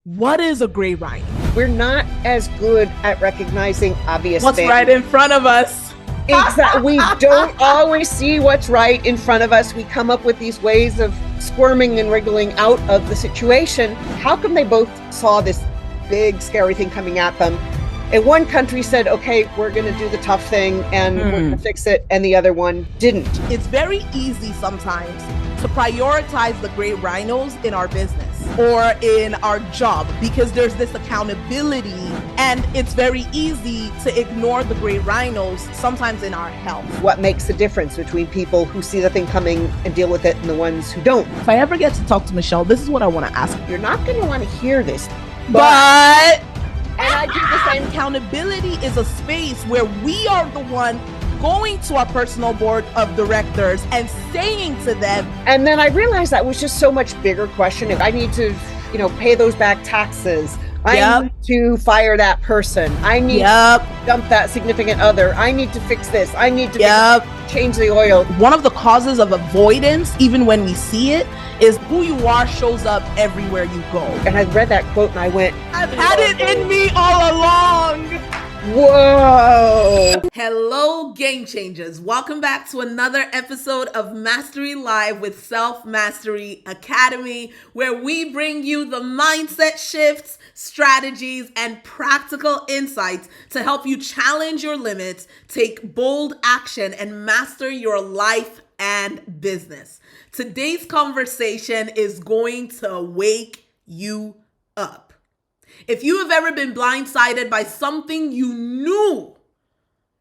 What is a gray rhino? We're not as good at recognizing obvious What's things. right in front of us? Exactly. We don't always see what's right in front of us. We come up with these ways of squirming and wriggling out of the situation. How come they both saw this big, scary thing coming at them? And one country said, okay, we're going to do the tough thing and we're going to fix it. And the other one didn't. It's very easy sometimes to prioritize the gray rhinos in our business or in our job because there's this accountability, and it's very easy to ignore the gray rhinos sometimes in our health. What makes the difference between people who see the thing coming and deal with it and the ones who don't? If I ever get to talk to Michelle, this is what I want to ask. You're not going to want to hear this, but and I do the same. Accountability is a space where we are the one going to our personal board of directors and saying to them. And then I realized that was just so much bigger question. If I need to, pay those back taxes. I need to fire that person. I need to dump that significant other. I need to fix this. I need to change the oil. One of the causes of avoidance, even when we see it, is who you are shows up everywhere you go. And I read that quote and I went, I've had it in me all along. Whoa. Hello, game changers. Welcome back to another episode of Mastery Live with Self Mastery Academy, where we bring you the mindset shifts, strategies, and practical insights to help you challenge your limits, take bold action, and master your life and business. Today's conversation is going to wake you up. If you have ever been blindsided by something you knew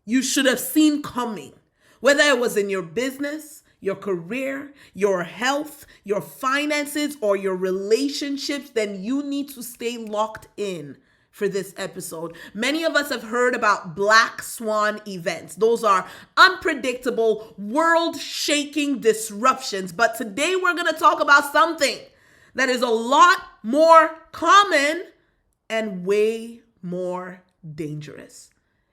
you should have seen coming, whether it was in your business, your career, your health, your finances, or your relationships, then you need to stay locked in for this episode. Many of us have heard about black swan events. Those are unpredictable, world-shaking disruptions. But today we're going to talk about something that is a lot more common and way more dangerous.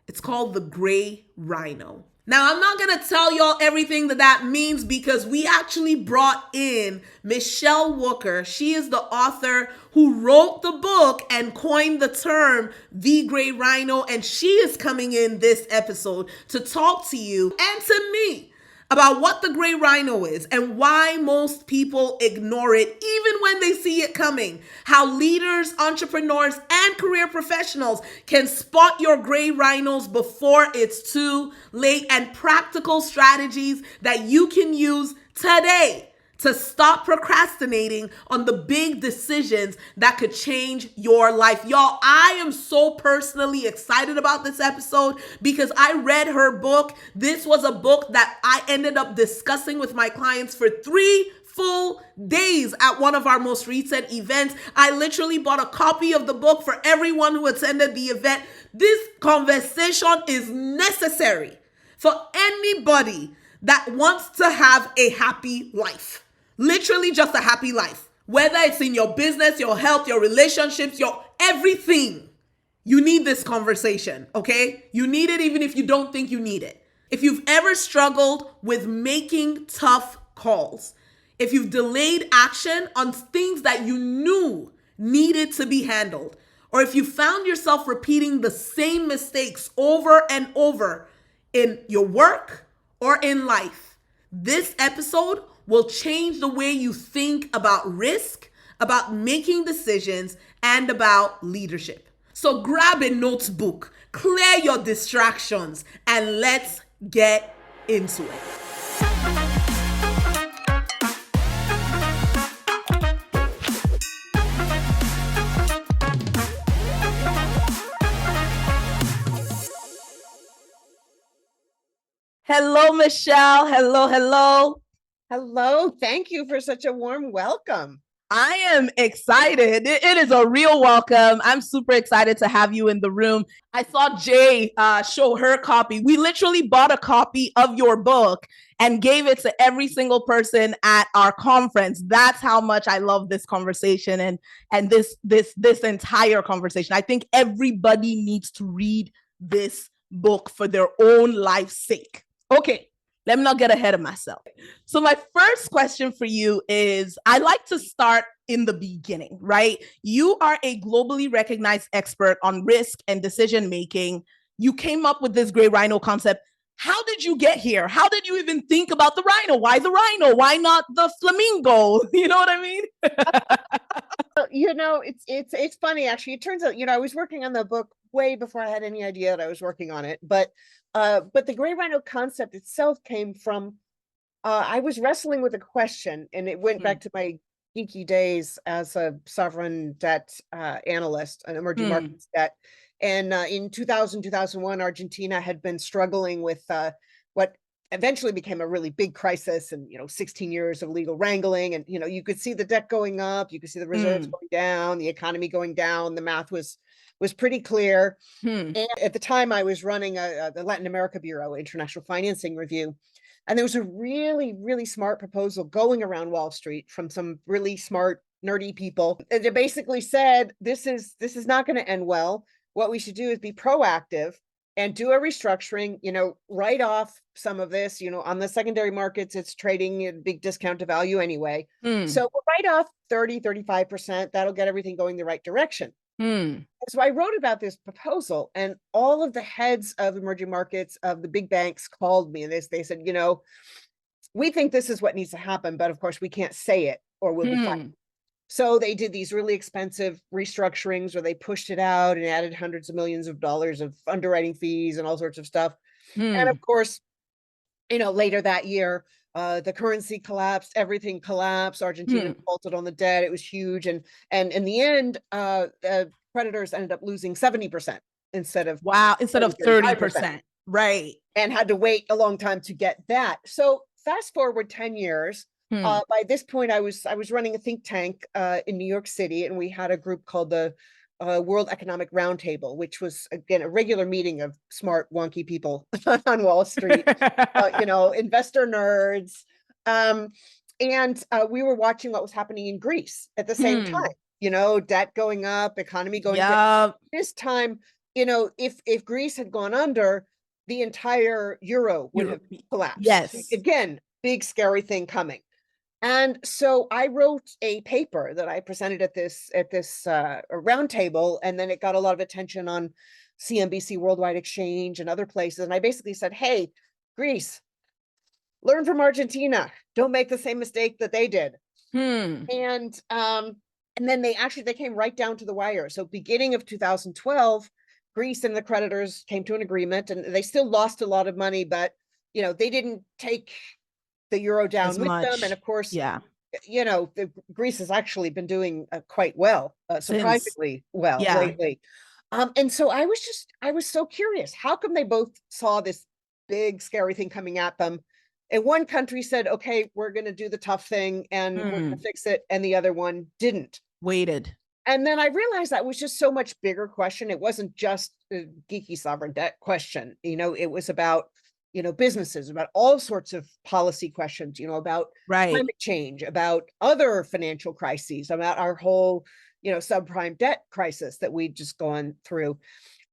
It's called the gray rhino. Now, I'm not going to tell y'all everything that means because we actually brought in Michele Wucker. She is the author who wrote the book and coined the term the gray rhino, and she is coming in this episode to talk to you and to me about what the gray rhino is and why most people ignore it even when they see it coming. How leaders, entrepreneurs, and career professionals can spot your gray rhinos before it's too late, and practical strategies that you can use today to stop procrastinating on the big decisions that could change your life. Y'all, I am so personally excited about this episode because I read her book. This was a book that I ended up discussing with my clients for 3 full days at one of our most recent events. I literally bought a copy of the book for everyone who attended the event. This conversation is necessary for anybody that wants to have a happy life. Literally just a happy life. Whether it's in your business, your health, your relationships, your everything. You need this conversation, okay? You need it even if you don't think you need it. If you've ever struggled with making tough calls, if you've delayed action on things that you knew needed to be handled, or if you found yourself repeating the same mistakes over and over in your work or in life, this episode will change the way you think about risk, about making decisions, and about leadership. So grab a notebook, clear your distractions, and let's get into it. Hello, Michele. Hello. Hello. Thank you for such a warm welcome. I am excited. It is a real welcome. I'm super excited to have you in the room. I saw Jay show her copy. We literally bought a copy of your book and gave it to every single person at our conference. That's how much I love this conversation and this entire conversation. I think everybody needs to read this book for their own life's sake. Okay, Let me not get ahead of myself. So my first question for you is, I like to start in the beginning, right? You are a globally recognized expert on risk and decision making. You came up with this great Rhino concept. How did you get here? How did you even think about the Rhino? Why the Rhino? Why not the flamingo? You know what I mean? It's funny actually. It turns out, I was working on the book way before I had any idea that I was working on it. But the gray rhino concept itself came from I was wrestling with a question, and it went back to my geeky days as a sovereign debt analyst, an emerging markets debt. And in 2000, 2001, Argentina had been struggling with what eventually became a really big crisis, and 16 years of legal wrangling, and you could see the debt going up, you could see the reserves going down, the economy going down. The math was pretty clear. And at the time I was running the Latin America Bureau International Financing Review, and there was a really, really smart proposal going around Wall Street from some really smart, nerdy people. And they basically said, this is not going to end well. What we should do is be proactive and do a restructuring, write off some of this, on the secondary markets, it's trading at big discount to value anyway. So we'll write off 30, 35%. That'll get everything going the right direction. So I wrote about this proposal, and all of the heads of emerging markets of the big banks called me, and they said, we think this is what needs to happen, but of course we can't say it or we'll be fined. So they did these really expensive restructurings where they pushed it out and added hundreds of millions of dollars of underwriting fees and all sorts of stuff. And of course, later that year, the currency collapsed, everything collapsed. Argentina defaulted on the debt. It was huge. And in the end, creditors ended up losing 70% instead of 30%. Right. And had to wait a long time to get that. So fast forward 10 years. By this point, I was running a think tank in New York City, and we had a group called the World Economic Roundtable, which was, again, a regular meeting of smart, wonky people on Wall Street, investor nerds. And we were watching what was happening in Greece at the same time, debt going up, economy going down. This time, if Greece had gone under, the entire euro would have collapsed. Yes. Again, big, scary thing coming. And so I wrote a paper that I presented at this roundtable, and then it got a lot of attention on CNBC Worldwide Exchange and other places. And I basically said, hey, Greece, learn from Argentina. Don't make the same mistake that they did. And then they came right down to the wire. So beginning of 2012, Greece and the creditors came to an agreement, and they still lost a lot of money, but they didn't take the euro down with them. And of course, Greece has actually been doing quite well, surprisingly well lately. And so I was so curious, how come they both saw this big, scary thing coming at them? And one country said, okay, we're going to do the tough thing and we're going to fix it. And the other one didn't. Waited. And then I realized that was just so much bigger question. It wasn't just a geeky sovereign debt question. It was about businesses, about all sorts of policy questions, about climate change, about other financial crises, about our whole, subprime debt crisis that we'd just gone through.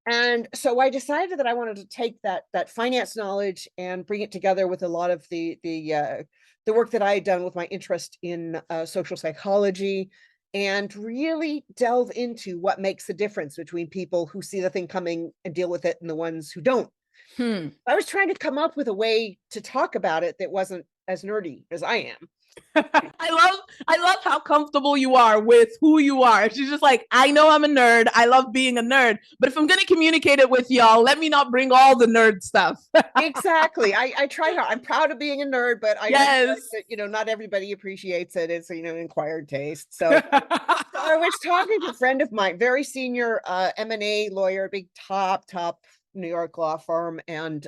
And so I decided that I wanted to take that finance knowledge and bring it together with a lot of the work that I had done with my interest in social psychology, and really delve into what makes the difference between people who see the thing coming and deal with it and the ones who don't. I was trying to come up with a way to talk about it that wasn't as nerdy as I am. I love how comfortable you are with who you are. She's just like, I know I'm a nerd. I love being a nerd. But if I'm going to communicate it with y'all, let me not bring all the nerd stuff. Exactly. I try hard. I'm proud of being a nerd, but I know that, not everybody appreciates it. It's, an acquired taste. So I was talking to a friend of mine, very senior M&A lawyer, big top New York law firm, and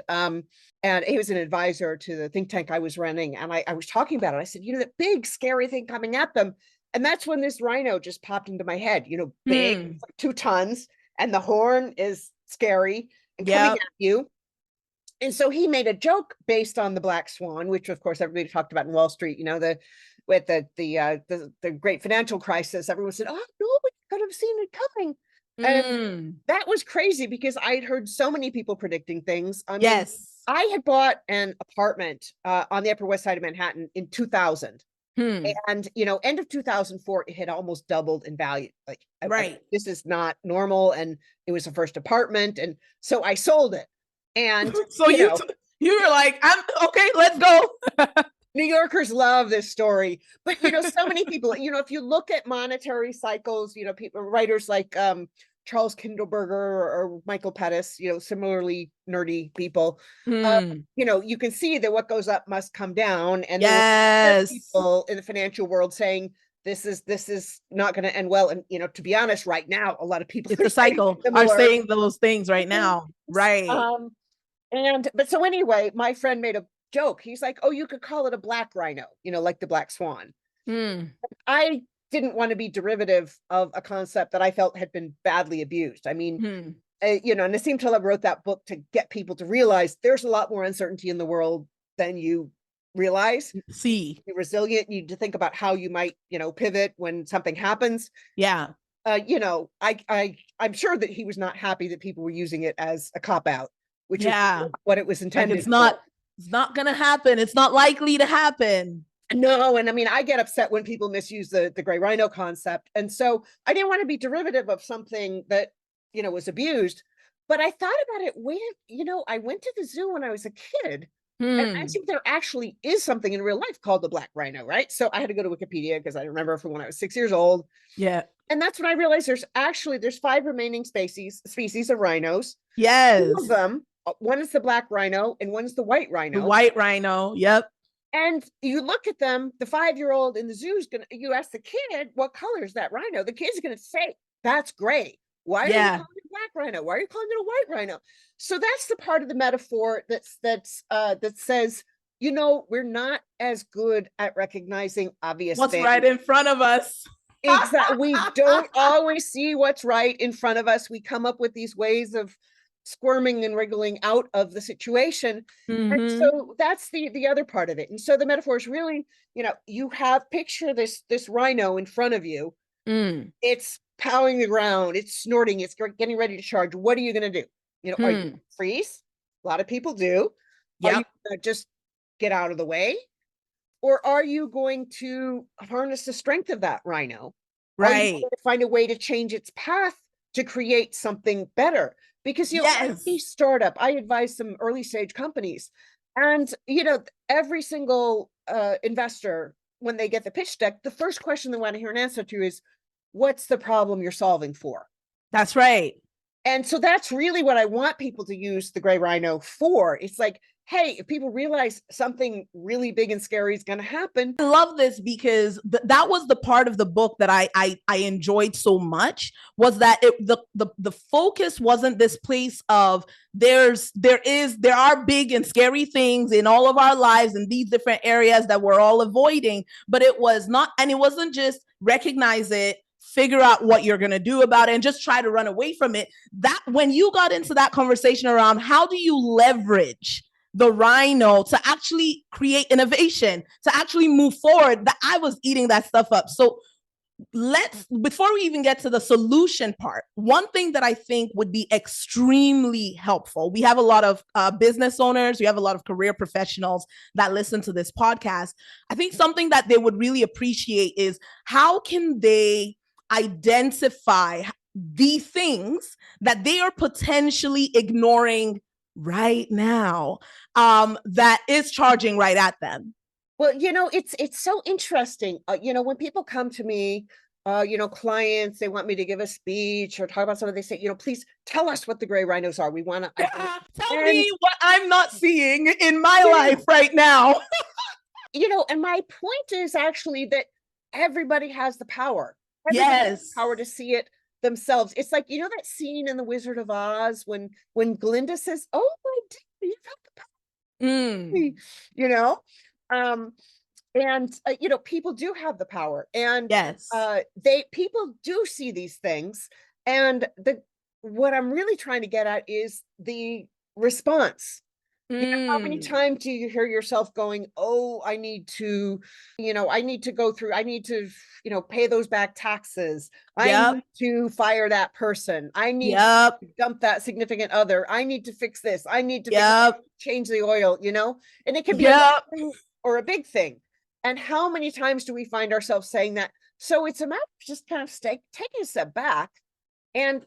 he was an advisor to the think tank I was running, and I was talking about it. I said, that big scary thing coming at them, and that's when this rhino just popped into my head. Big, like 2 tons, and the horn is scary and coming at you. And so he made a joke based on the black swan, which of course everybody talked about in Wall Street. With the great financial crisis, everyone said, "Oh, nobody could have seen it coming." And that was crazy because I'd heard so many people predicting things. I had bought an apartment on the Upper West Side of Manhattan in 2000. And, end of 2004, it had almost doubled in value. Like, Right. This is not normal. And it was the first apartment. And so I sold it. And, So you were like, I'm okay, let's go. New Yorkers love this story. But, so many people, if you look at monetary cycles, people, writers like Charles Kindleberger or Michael Pettis, similarly nerdy people, you can see that what goes up must come down. And there were people in the financial world saying, this is not going to end well. And, to be honest, right now, a lot of people it's a cycle are saying those things right now. Right. But so anyway, my friend made a joke. He's like, oh, you could call it a black rhino, like the black swan. I didn't want to be derivative of a concept that I felt had been badly abused. I mean, and Nassim Taleb wrote that book to get people to realize there's a lot more uncertainty in the world than you realize. Be resilient. You need to think about how you might, pivot when something happens. Yeah. I'm sure that he was not happy that people were using it as a cop-out, which is what it was intended. Like it's not going to happen. It's not likely to happen. No. And I mean, I get upset when people misuse the gray rhino concept. And so I didn't want to be derivative of something that, was abused. But I thought about it when, I went to the zoo when I was a kid. And I think there actually is something in real life called the black rhino, right? So I had to go to Wikipedia because I remember from when I was 6 years old. Yeah. And that's when I realized there's 5 remaining species of rhinos. Yes. 2 of them, one is the black rhino and one is the white rhino. The white rhino, yep. And you look at them, the 5-year-old in the zoo is you ask the kid, what color is that rhino? The kid's going to say, that's gray. Why are you calling it black rhino? Why are you calling it a white rhino? So that's the part of the metaphor that says, we're not as good at recognizing obvious what's things. Right in front of us. Exactly. We don't always see what's right in front of us. We come up with these ways of squirming and wriggling out of the situation. And so that's the other part of it. And so the metaphor is really, you have picture this rhino in front of you. It's powering the ground, it's snorting, it's getting ready to charge. What are you going to do? Are you gonna freeze? A lot of people do. Are you gonna just get out of the way? Or are you going to harness the strength of that rhino? Right. Are you going to find a way to change its path to create something better? Because, every startup, I advise some early stage companies, and, every single investor, when they get the pitch deck, the first question they want to hear an answer to is, what's the problem you're solving for? That's right. And so that's really what I want people to use the gray rhino for. It's like, hey, if people realize something really big and scary is going to happen. I love this because that was the part of the book that I enjoyed so much, was that the focus wasn't this place of there are big and scary things in all of our lives in these different areas that we're all avoiding, but it wasn't just recognize it, figure out what you're going to do about it, and just try to run away from it. That when you got into that conversation around how do you leverage the rhino to actually create innovation, to actually move forward, that I was eating that stuff up. So before we even get to the solution part, one thing that I think would be extremely helpful, we have a lot of business owners, we have a lot of career professionals that listen to this podcast. I think something that they would really appreciate is how can they identify the things that they are potentially ignoring right now, that is charging right at them. Well, it's so interesting. When people come to me, clients, they want me to give a speech or talk about something, they say, please tell us what the gray rhinos are. We want to tell me what I'm not seeing in my life right now. And my point is actually that everybody has the power. Everybody has the power to see it themselves. It's like, that scene in The Wizard of Oz when Glinda says, oh my dear, you have the power. People do have the power, and people do see these things, and what I'm really trying to get at is the response. How many Mm. times do you hear yourself going, oh, I need to go through, I need to, pay those back taxes. I Yep. need to fire that person. I need Yep. to dump that significant other. I need to fix this. I need to Yep. change the oil, and it can be a little Yep. thing or a big thing. And how many times do we find ourselves saying that? So it's a matter of just kind of taking a step back and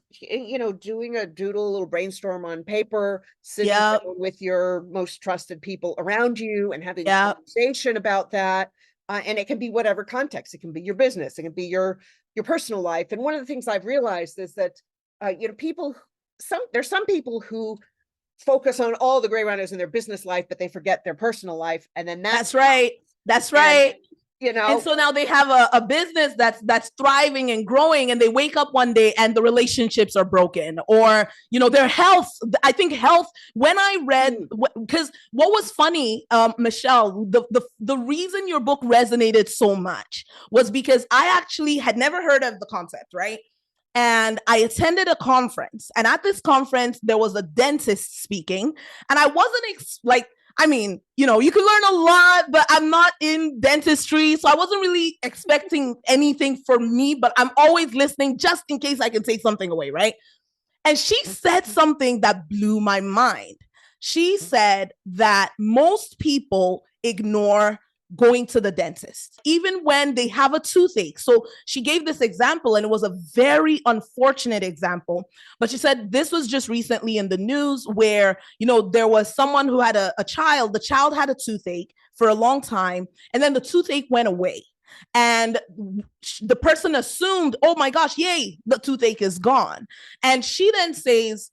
doing a doodle, a little brainstorm on paper, sitting Yep. down with your most trusted people around you and having a Yep. conversation about that. And it can be whatever context. It can be your business, it can be your personal life. And one of the things I've realized is that there's some people who focus on all the gray rhinos in their business life, but they forget their personal life. And then That's right. That's right. And so now they have a business that's thriving and growing, and they wake up one day and the relationships are broken, or their health. I think health. When I read, because what was funny, Michelle, the reason your book resonated so much was because I actually had never heard of the concept, right? And I attended a conference, and at this conference there was a dentist speaking, and I wasn't I mean, you can learn a lot, but I'm not in dentistry. So I wasn't really expecting anything for me, but I'm always listening just in case I can take something away, right? And she said something that blew my mind. She said that most people ignore going to the dentist, even when they have a toothache. So she gave this example, and it was a very unfortunate example. But she said this was just recently in the news where, there was someone who had a child. The child had a toothache for a long time, and then the toothache went away. And the person assumed, oh my gosh, yay, the toothache is gone. And she then says,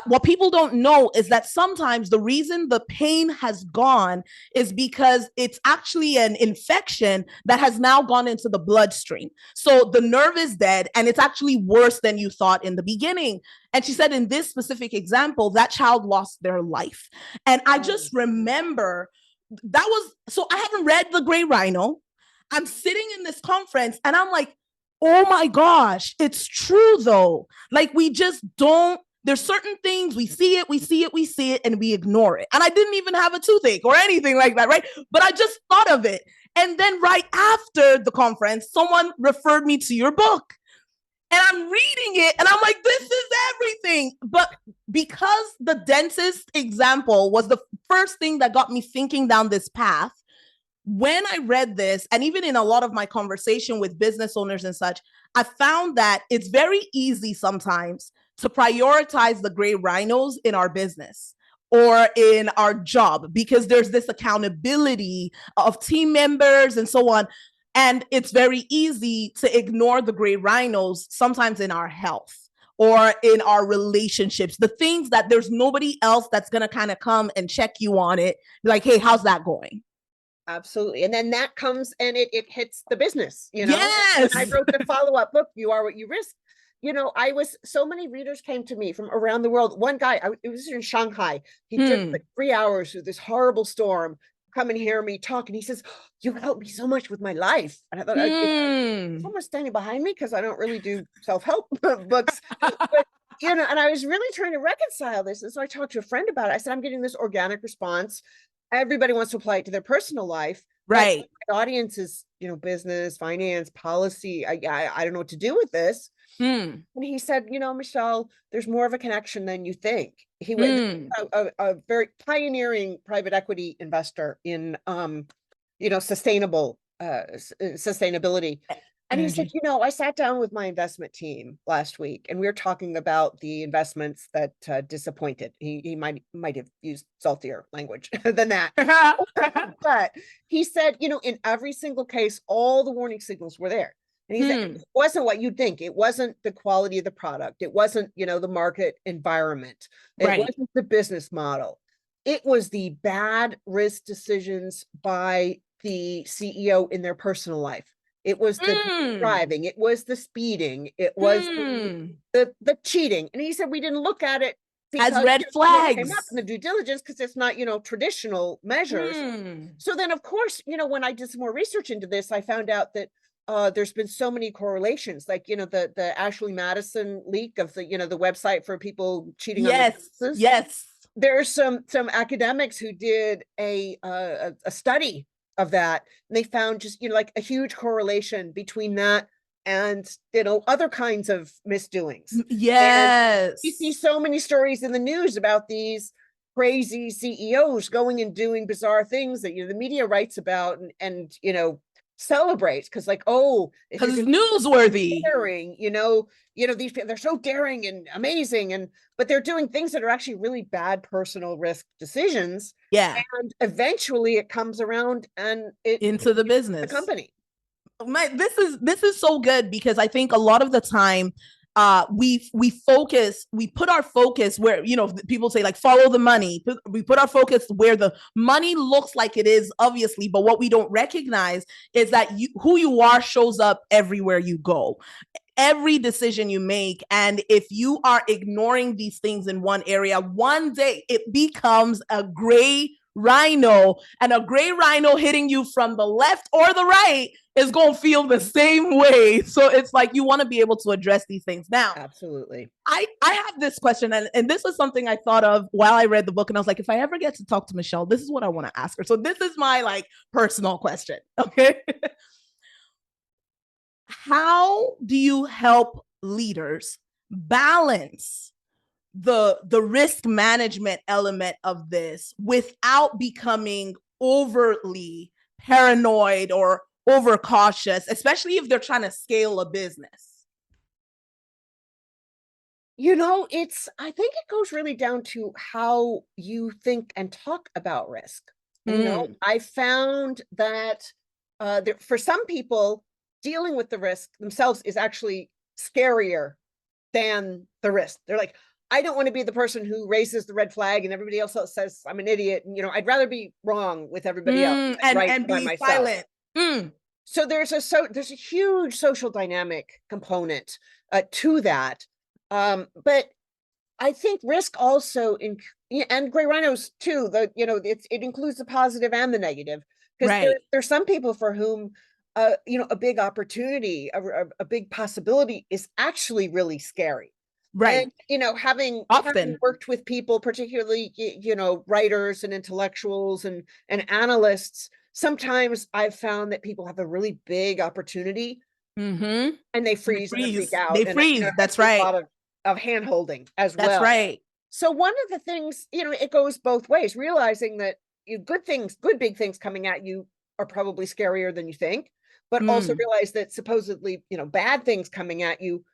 what people don't know is that sometimes the reason the pain has gone is because it's actually an infection that has now gone into the bloodstream. So the nerve is dead, and it's actually worse than you thought in the beginning. And she said in this specific example, that child lost their life. And I just remember so I haven't read The Gray Rhino. I'm sitting in this conference and I'm like, oh my gosh, it's true though. Like we just don't, there's certain things we see it, and we ignore it. And I didn't even have a toothache or anything like that, right? But I just thought of it. And then right after the conference, someone referred me to your book. And I'm reading it and I'm like, this is everything. But because the dentist example was the first thing that got me thinking down this path, when I read this, and even in a lot of my conversation with business owners and such, I found that it's very easy sometimes to prioritize the gray rhinos in our business or in our job because there's this accountability of team members and so on. And it's very easy to ignore the gray rhinos sometimes in our health or in our relationships, the things that there's nobody else that's going to kind of come and check you on it. Like, hey, how's that going? Absolutely. And then that comes and it hits the business, Yes. I wrote the follow-up book, You Are What You Risk. So many readers came to me from around the world. One guy, it was in Shanghai. He took like 3 hours through this horrible storm, come and hear me talk. And he says, you helped me so much with my life. And I thought, someone standing behind me because I don't really do self-help books. But, and I was really trying to reconcile this. And so I talked to a friend about it. I said, I'm getting this organic response. Everybody wants to apply it to their personal life. Right. My audience is, business, finance, policy. I don't know what to do with this. And he said, Michelle, there's more of a connection than you think. He was a very pioneering private equity investor in, sustainability. And he said, I sat down with my investment team last week and we were talking about the investments that disappointed. He might have used saltier language than that. But he said, in every single case, all the warning signals were there. And he said, it wasn't what you'd think. It wasn't the quality of the product. It wasn't, the market environment. It wasn't the business model. It was the bad risk decisions by the CEO in their personal life. It was the driving. It was the speeding. It was the cheating. And he said, we didn't look at it as red flags. Came up in the due diligence because it's not, traditional measures. So then, of course, when I did some more research into this, I found out that there's been so many correlations, like, the Ashley Madison leak of the, the website for people cheating. Yes. On yes. there's some academics who did a study of that, and they found just, like a huge correlation between that and, other kinds of misdoings. And you see Yes. so many stories in the news about these crazy CEOs going and doing bizarre things that, the media writes about and celebrates, because, like, oh, if Because you're it's going newsworthy. daring, these people, they're so daring and amazing, but they're doing things that are actually really bad personal risk decisions. Yeah. And eventually it comes around and Into the the business. company. This is so good, because I think a lot of the time we put our focus where, people say, like, follow the money. We put our focus where the money looks like it is, obviously, but what we don't recognize is that who you are shows up everywhere you go, every decision you make. And if you are ignoring these things in one area, one day it becomes a gray rhino, and a gray rhino hitting you from the left or the right is going to feel the same way. So it's like, you want to be able to address these things. Now, absolutely. I have this question, and this was something I thought of while I read the book, and I was like, if I ever get to talk to Michele, this is what I want to ask her. So this is my, like, personal question. Okay. How do you help leaders balance the risk management element of this without becoming overly paranoid or overcautious, especially if they're trying to scale a business? I think it goes really down to how you think and talk about risk. I found that for some people, dealing with the risk themselves is actually scarier than the risk. They're like, I don't want to be the person who raises the red flag and everybody else says I'm an idiot. And, I'd rather be wrong with everybody else and by be myself. silent. So there's a huge social dynamic component to that. But I think risk also and gray rhinos too, it includes the positive and the negative, because Right. there's some people for whom a big opportunity, a big possibility is actually really scary. Right. And having worked with people, particularly writers and intellectuals and analysts, sometimes I've found that people have a really big opportunity, and they freeze and freak out. They freeze. That's right. A lot of hand holding as well. That's right. So one of the things, it goes both ways, realizing that good big things coming at you are probably scarier than you think, but also realize that supposedly, bad things coming at you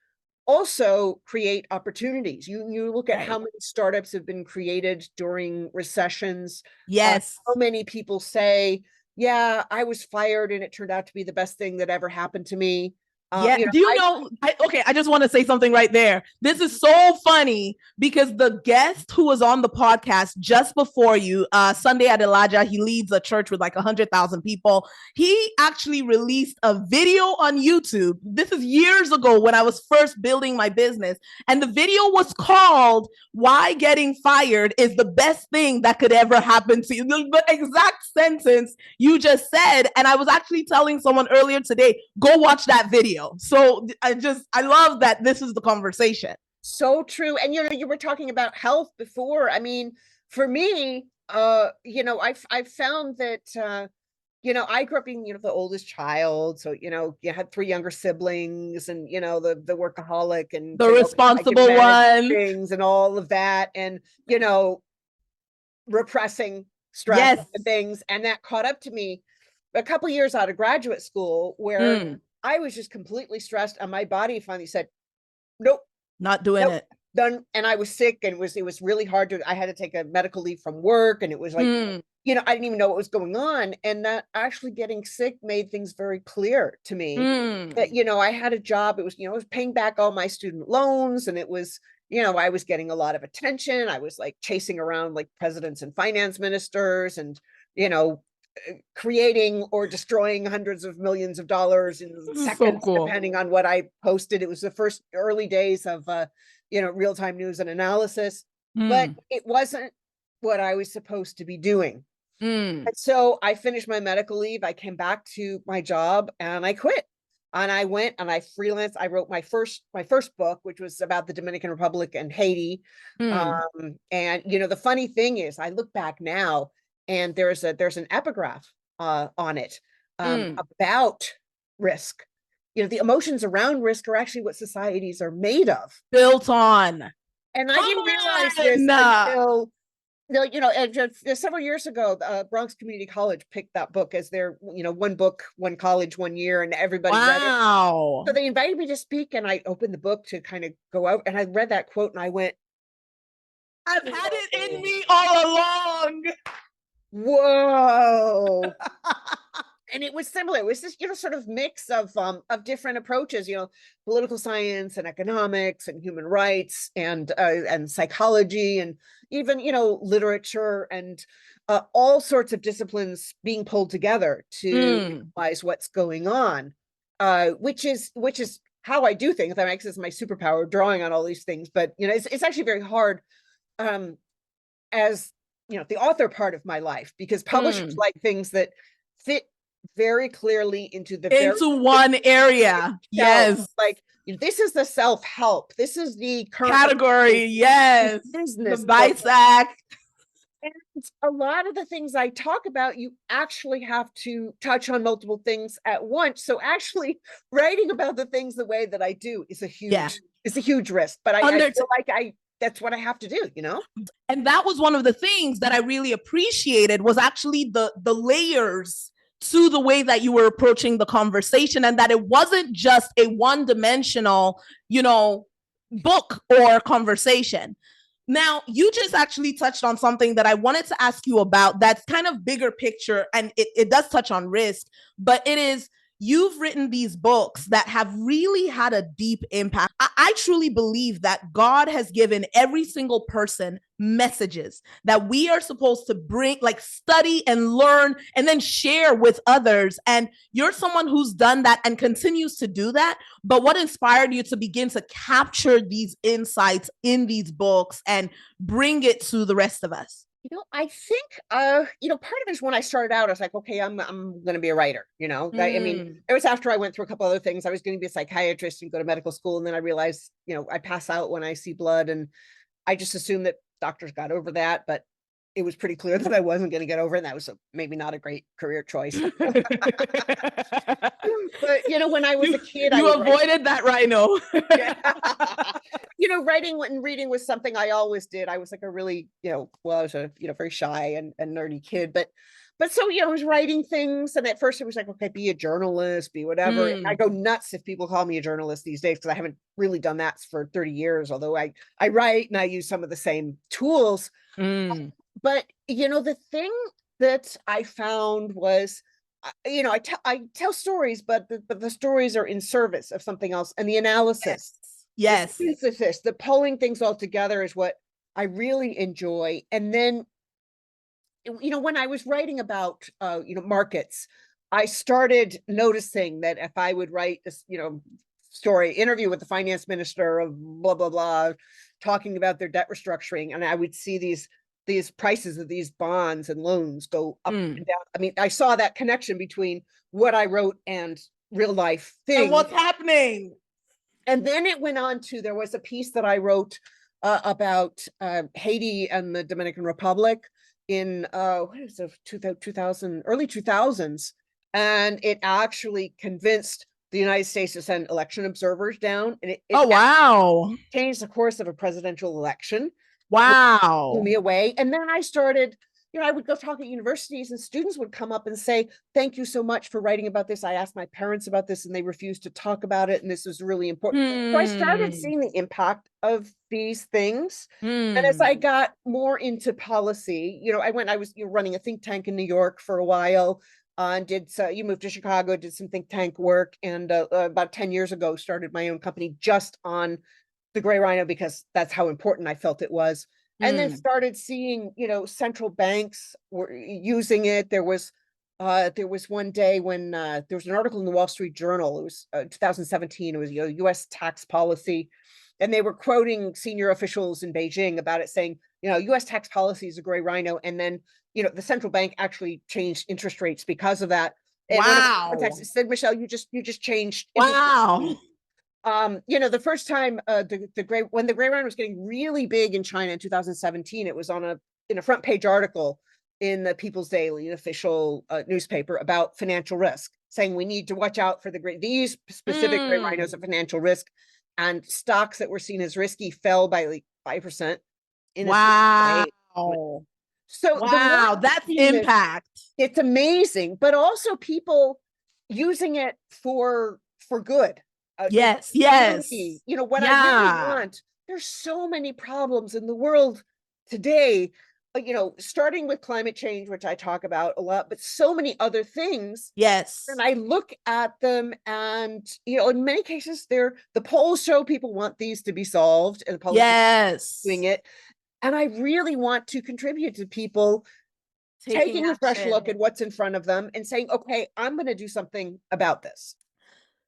also create opportunities. You look at how many startups have been created during recessions. Yes. How many people say, yeah, I was fired and it turned out to be the best thing that ever happened to me. I just want to say something right there. This is so funny, because the guest who was on the podcast just before you, Sunday at Elijah, he leads a church with like 100,000 people. He actually released a video on YouTube. This is years ago when I was first building my business. And the video was called "Why Getting Fired is the Best Thing That Could Ever Happen to You." The exact sentence you just said. And I was actually telling someone earlier today, go watch that video. So I love that this is the conversation. So true. And you were talking about health before. I mean, for me, I've found that I grew up being, the oldest child. So, you had 3 younger siblings, and, the workaholic and the responsible one, things and all of that. And, repressing stress and things. And that caught up to me a couple years out of graduate school, where I was just completely stressed, and my body finally said, nope, not doing it. Done. And I was sick, and it was really hard I had to take a medical leave from work. And it was like, I didn't even know what was going on. And that actually getting sick made things very clear to me that, I had a job. It was, I was paying back all my student loans, and it was, I was getting a lot of attention. I was like chasing around like presidents and finance ministers, and, creating or destroying hundreds of millions of dollars in seconds, depending on what I posted. It was the first early days of, real-time news and analysis, but it wasn't what I was supposed to be doing. And so I finished my medical leave. I came back to my job and I quit. And I went and I freelanced. I wrote my first book, which was about the Dominican Republic and Haiti. And the funny thing is, I look back now, and there's an epigraph on it about risk. The emotions around risk are actually what societies are made of. Built on. And I didn't realize this until several years ago. Bronx Community College picked that book as their one book, one college, one year, and everybody read it. So they invited me to speak, and I opened the book to kind of go out, and I read that quote, and I went, I've had it in me all along. Whoa. And it was similar. It was this, sort of mix of different approaches, political science and economics and human rights and psychology and even, literature and all sorts of disciplines being pulled together to realize what's going on, which is how I do things. That makes this my superpower, drawing on all these things. But, it's actually very hard as, the author part of my life, because publishers like things that fit very clearly into one area. Yes. Like, this is the self-help. This is the current category. Yes. Business. The BISAC. And a lot of the things I talk about, you actually have to touch on multiple things at once. So actually writing about the things the way that I do is a huge risk. But I feel like that's what I have to do, And that was one of the things that I really appreciated, was actually the layers to the way that you were approaching the conversation, and that it wasn't just a one-dimensional, book or conversation. Now, you just actually touched on something that I wanted to ask you about that's kind of bigger picture, and it does touch on risk, but it is, you've written these books that have really had a deep impact. I truly believe that God has given every single person messages that we are supposed to bring, like study and learn and then share with others. And you're someone who's done that and continues to do that. But what inspired you to begin to capture these insights in these books and bring it to the rest of us? I think, part of it is when I started out, I was like, okay, I'm going to be a writer, I mean, it was after I went through a couple other things. I was going to be a psychiatrist and go to medical school. And then I realized, I pass out when I see blood, and I just assumed that doctors got over that, but it was pretty clear that I wasn't going to get over it. And that was maybe not a great career choice. But, when I was a kid, you avoided that Rhino. Writing and reading was something I always did. I was like a really, I was a, very shy and nerdy kid, but so, I was writing things. And at first it was like, okay, be a journalist, be whatever. And I go nuts if people call me a journalist these days, because I haven't really done that for 30 years, although I write and I use some of the same tools. But, the thing that I found was, I tell stories, but the stories are in service of something else. And the analysis, yes, the synthesis, the pulling things all together is what I really enjoy. And then, when I was writing about, markets, I started noticing that if I would write this, story, interview with the finance minister of blah, blah, blah, talking about their debt restructuring, and I would see these prices of these bonds and loans go up and down. I mean, I saw that connection between what I wrote and real life things. And what's happening. And then it went on to, there was a piece that I wrote about Haiti and the Dominican Republic in, early 2000s. And it actually convinced the United States to send election observers down. And it wow. Changed the course of a presidential election. Wow. Blew me away. And then I started, I would go talk at universities, and students would come up and say, thank you so much for writing about this. I asked my parents about this and they refused to talk about it, and this was really important. So I started seeing the impact of these things. And as I got more into policy, I was running a think tank in New York for a while, and you moved to Chicago, did some think tank work, and about 10 years ago started my own company just on the gray rhino, because that's how important I felt it was. And then started seeing, central banks were using it. There was one day when there was an article in the Wall Street Journal. It was 2017. It was U.S. tax policy, and they were quoting senior officials in Beijing about it, saying, U.S. tax policy is a gray rhino. And then, the central bank actually changed interest rates because of that. in one of the Wow. contexts. It said, Michelle, you just changed. Wow. The first time when the gray rhino was getting really big in China in 2017, it was in a front page article in the People's Daily, an official newspaper, about financial risk, saying we need to watch out for these specific gray rhinos of financial risk, and stocks that were seen as risky fell by like 5% in wow. So wow, that's impact. It's amazing, but also people using it for good. Yes. Really, what I really yeah. want. There's so many problems in the world today, starting with climate change, which I talk about a lot, but so many other things. Yes. And I look at them and, in many cases, the polls show people want these to be solved, and the politicians yes. are doing it. And I really want to contribute to people taking a fresh look at what's in front of them and saying, okay, I'm going to do something about this.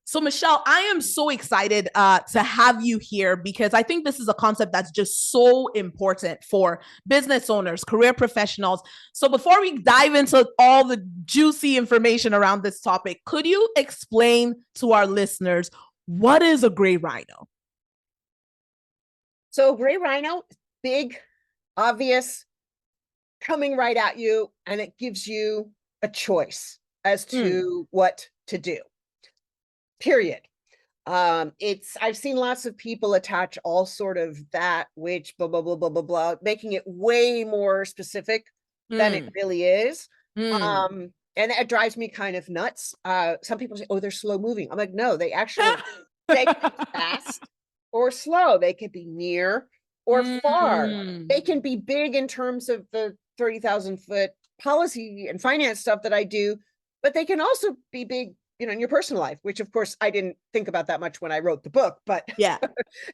So, Michelle, I am so excited to have you here, because I think this is a concept that's just so important for business owners, career professionals. So before we dive into all the juicy information around this topic, could you explain to our listeners, what is a gray rhino? So gray rhino, big, obvious, coming right at you, and it gives you a choice as to what to do. Period. I've seen lots of people attach all sort of that, which blah, blah, blah, blah, blah, blah, making it way more specific than it really is. And it drives me kind of nuts. Some people say, oh, they're slow moving. I'm like, no, they actually, they can be fast or slow. They could be near or far. They can be big in terms of the 30,000 foot policy and finance stuff that I do, but they can also be big, in your personal life, which of course I didn't think about that much when I wrote the book. But yeah,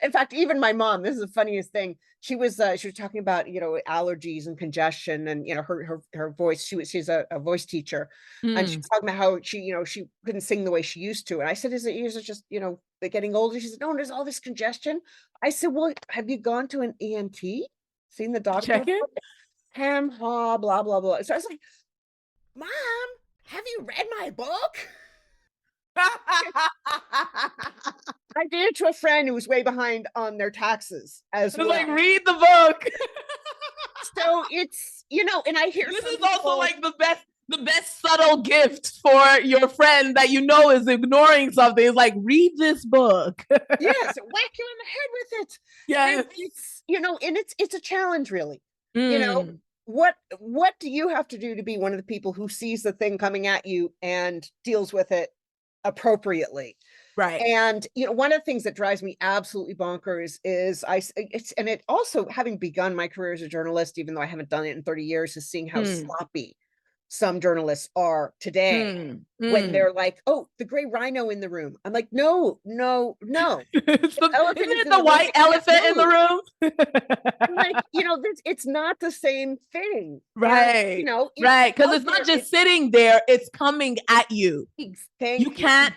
in fact, even my mom, this is the funniest thing. She was talking about, allergies and congestion, and, her voice, she's a voice teacher. And she was talking about how she couldn't sing the way she used to. And I said, is it just, they're getting older? She said, no, there's all this congestion. I said, well, have you gone to an ENT? Seen the doctor? Check it. Ham, ha, blah, blah, blah. So I was like, Mom, have you read my book? I did it to a friend who was way behind on their taxes as well. Like, read the book. So it's, and I hear this is also like the best subtle gift for your friend that is ignoring something. Is like, read this book. Yes, whack you in the head with it. Yeah, it's and it's a challenge, really. What do you have to do to be one of the people who sees the thing coming at you and deals with it appropriately? Right. And one of the things that drives me absolutely bonkers is and it also, having begun my career as a journalist, even though I haven't done it in 30 years, is seeing how sloppy some journalists are today when they're like, oh, the gray rhino in the room. I'm like, no. Isn't it the white elephant in the room? I'm like, it's not the same thing. Right. Right. Because it's not just sitting there, it's coming at you. You can't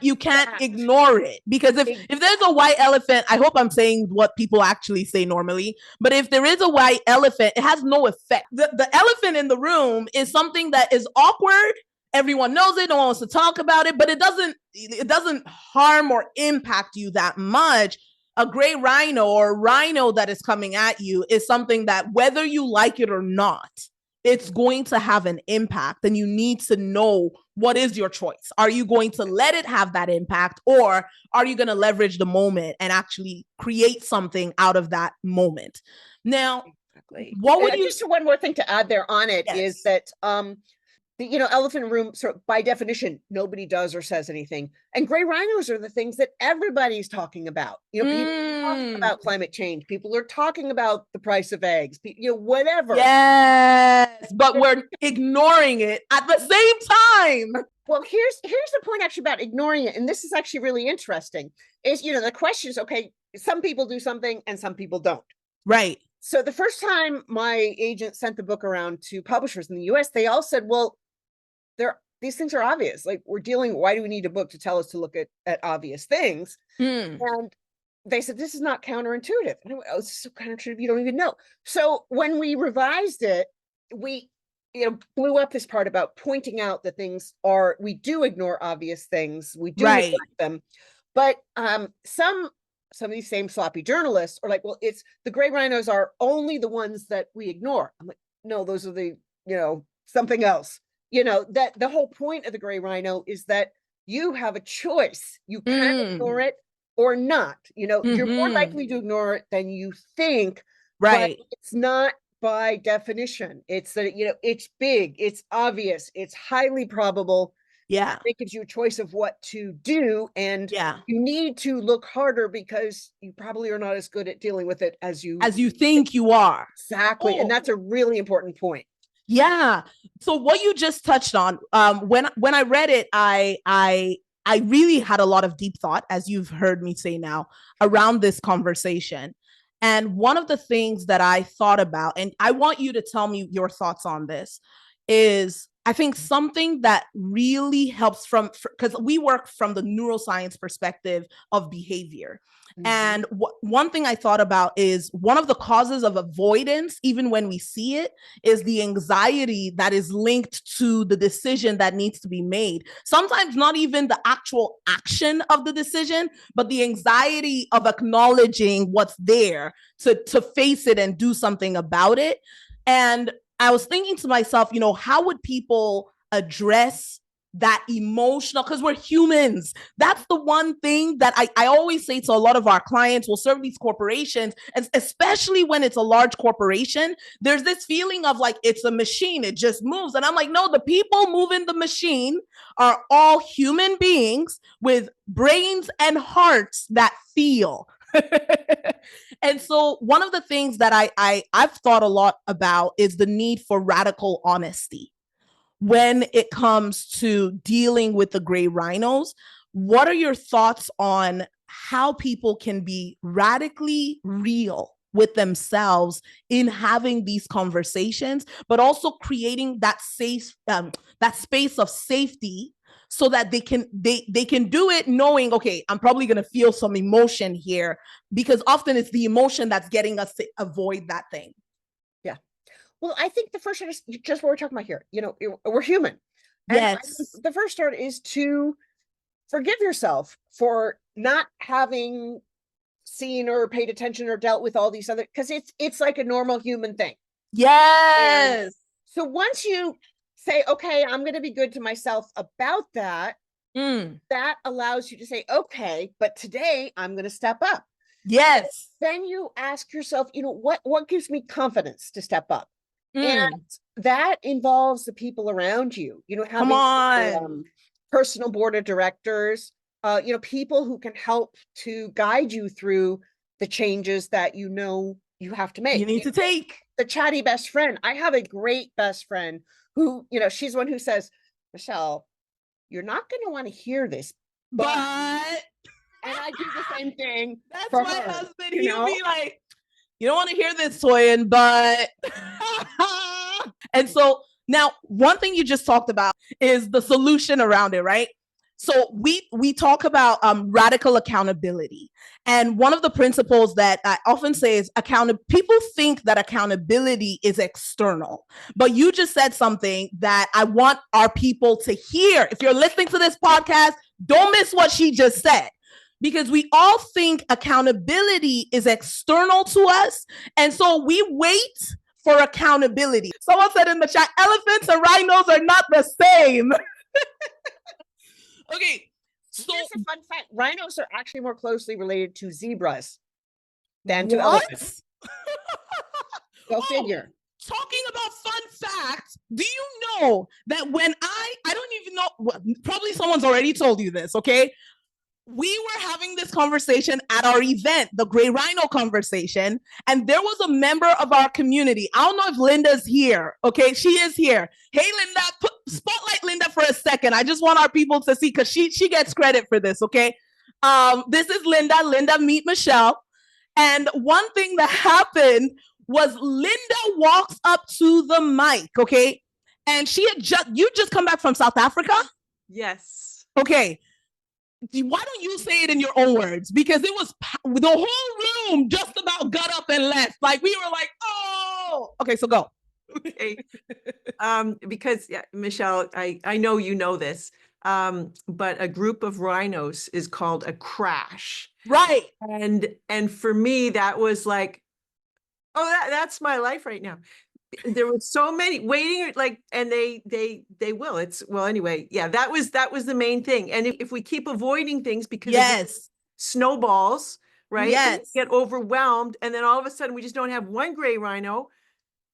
ignore it. Because if there's a white elephant, I hope I'm saying what people actually say normally, but if there is a white elephant, it has no effect. The elephant in the room is something that is awkward. Everyone knows it, no one wants to talk about it, but it doesn't harm or impact you that much. A gray rhino or rhino that is coming at you is something that, whether you like it or not, it's going to have an impact, and you need to know what is your choice. Are you going to let it have that impact, or are you going to leverage the moment and actually create something out of that moment? Now, what would you... Just one more thing to add there on it is that the elephant room, sort of by definition, nobody does or says anything. And gray rhinos are the things that everybody's talking about. People are talking about climate change. People are talking about the price of eggs. Whatever. Yes, but we're ignoring it at the same time. Well, here's the point actually about ignoring it, and this is actually really interesting. Is the question is, okay, some people do something and some people don't. Right. So the first time my agent sent the book around to publishers in the US, they all said, well, these things are obvious. Like, why do we need a book to tell us to look at obvious things? And they said, this is not counterintuitive. And I went, oh, this is so counterintuitive, you don't even know. So when we revised it, we blew up this part about pointing out that we do ignore obvious things, we do Right. neglect them. But some of these same sloppy journalists are like, well, it's the gray rhinos are only the ones that we ignore. I'm like, no, those are the, something else. That the whole point of the gray rhino is that you have a choice. You can ignore it or not. You're more likely to ignore it than you think. Right. But it's not by definition. It's that, it's big, it's obvious, it's highly probable. Yeah. It gives you a choice of what to do. And yeah. you need to look harder because you probably are not as good at dealing with it as you think you are. Exactly. And that's a really important point. Yeah. So what you just touched on, when I read it, I really had a lot of deep thought, as you've heard me say now, around this conversation. And one of the things that I thought about, and I want you to tell me your thoughts on this, is I think something that really helps because we work from the neuroscience perspective of behavior. Mm-hmm. And one thing I thought about is one of the causes of avoidance, even when we see it, is the anxiety that is linked to the decision that needs to be made. Sometimes not even the actual action of the decision, but the anxiety of acknowledging what's there to face it and do something about it. And I was thinking to myself, how would people address that emotional, because we're humans. That's the one thing that I always say to a lot of our clients. We'll serve these corporations, and especially when it's a large corporation, there's this feeling of like, it's a machine, it just moves. And I'm like, no, the people moving the machine are all human beings with brains and hearts that feel. And so one of the things that I've thought a lot about is the need for radical honesty when it comes to dealing with the gray rhinos. What are your thoughts on how people can be radically real with themselves in having these conversations, but also creating that safe, that space of safety, so that they can do it knowing, okay, I'm probably going to feel some emotion here, because often it's the emotion that's getting us to avoid that thing. Yeah. Well, I think the first start is just what we're talking about here. We're human. And yes. the first start is to forgive yourself for not having seen or paid attention or dealt with all these other, because it's like a normal human thing. Yes. And so once you say, okay, I'm going to be good to myself about that, that allows you to say, okay, but today I'm going to step up. Yes. Then you ask yourself, what gives me confidence to step up? And that involves the people around you, having personal board of directors, people who can help to guide you through the changes that you have to make. You need to take. The chatty best friend. I have a great best friend who, she's one who says, Michelle, you're not going to want to hear this, but and I do the same thing. That's my husband. He'll be like, you don't want to hear this, Toyin, but and so now one thing you just talked about is the solution around it, right? So we talk about radical accountability. And one of the principles that I often say is people think that accountability is external, but you just said something that I want our people to hear. If you're listening to this podcast, don't miss what she just said, because we all think accountability is external to us. And so we wait for accountability. Someone said in the chat, elephants and rhinos are not the same. Okay, so here's a fun fact: rhinos are actually more closely related to zebras than to elephants. Go figure. Talking about fun facts, do you know that when I don't even know, probably someone's already told you this, okay? We were having this conversation at our event, the Gray Rhino conversation, and there was a member of our community. I don't know if Linda's here, okay? She is here. Hey, Linda, spotlight Linda for a second. I just want our people to see, because she gets credit for this, okay? This is Linda. Linda, meet Michelle. And one thing that happened was Linda walks up to the mic, okay? And you just come back from South Africa? Yes. Okay. Why don't you say it in your own words? Because it was the whole room just about got up and left. Like we were like, oh, okay, so go. Okay. Because Michelle, I know you know this, but a group of rhinos is called a crash. Right. And for me, that was like, oh, that's my life right now. There were so many waiting, like, and they will. It's well, anyway, yeah, that was the main thing. And if we keep avoiding things because Yes. snowballs, right? Yes. We get overwhelmed, and then all of a sudden we just don't have one gray rhino.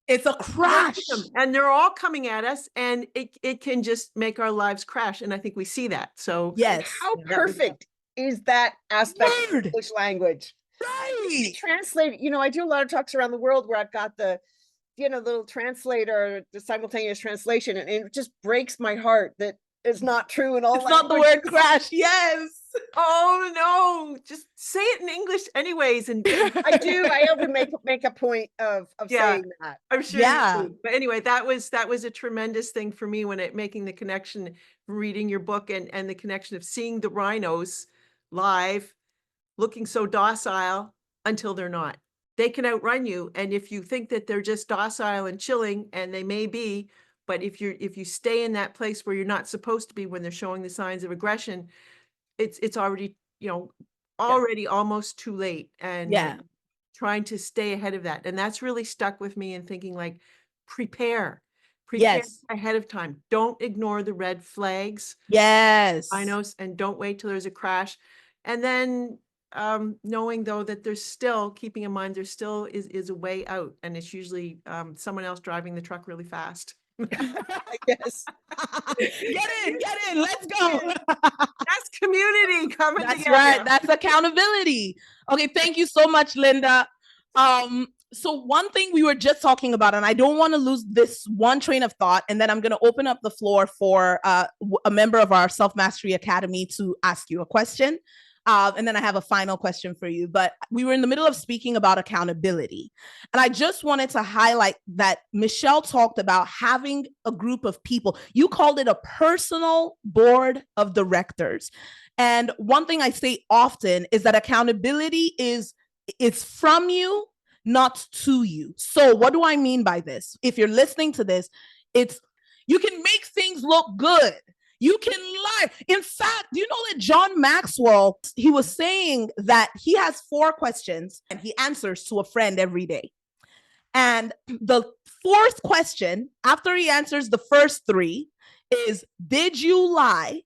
It's a crash. And they're all coming at us, and it can just make our lives crash. And I think we see that. So yes. How perfect is that aspect of English language? Right. Translate, I do a lot of talks around the world where I've got the little translator, the simultaneous translation, and it just breaks my heart that it's not true in all it's not the word crash. Yes. Oh no, just say it in English anyways. And I do. I often make a point of saying that. I'm sure you do. But anyway, that was a tremendous thing for me when making the connection, reading your book and the connection of seeing the rhinos live, looking so docile until they're not. They can outrun you. And if you think that they're just docile and chilling, and they may be, but if you stay in that place where you're not supposed to be when they're showing the signs of aggression, it's already, already almost too late. And trying to stay ahead of that. And that's really stuck with me, and thinking like, prepare ahead of time. Don't ignore the red flags. Yes. Rhinos, and don't wait till there's a crash. And then knowing though that there's still, keeping in mind, there still is a way out, and it's usually someone else driving the truck really fast. Yes. Get in, let's go. That's community coming That's together. right. That's accountability. Okay, thank you so much, Linda. So one thing we were just talking about, and I don't want to lose this one train of thought, and then I'm going to open up the floor for a member of our Self Mastery Academy to ask you a question. And then I have a final question for you. But we were in the middle of speaking about accountability. And I just wanted to highlight that Michele talked about having a group of people. You called it a personal board of directors. And one thing I say often is that accountability is from you, not to you. So what do I mean by this? If you're listening to this, you can make things look good. You can lie. In fact, do you know that John Maxwell, he was saying that he has 4 questions and he answers to a friend every day. And the 4th question, after he answers the first 3, is, did you lie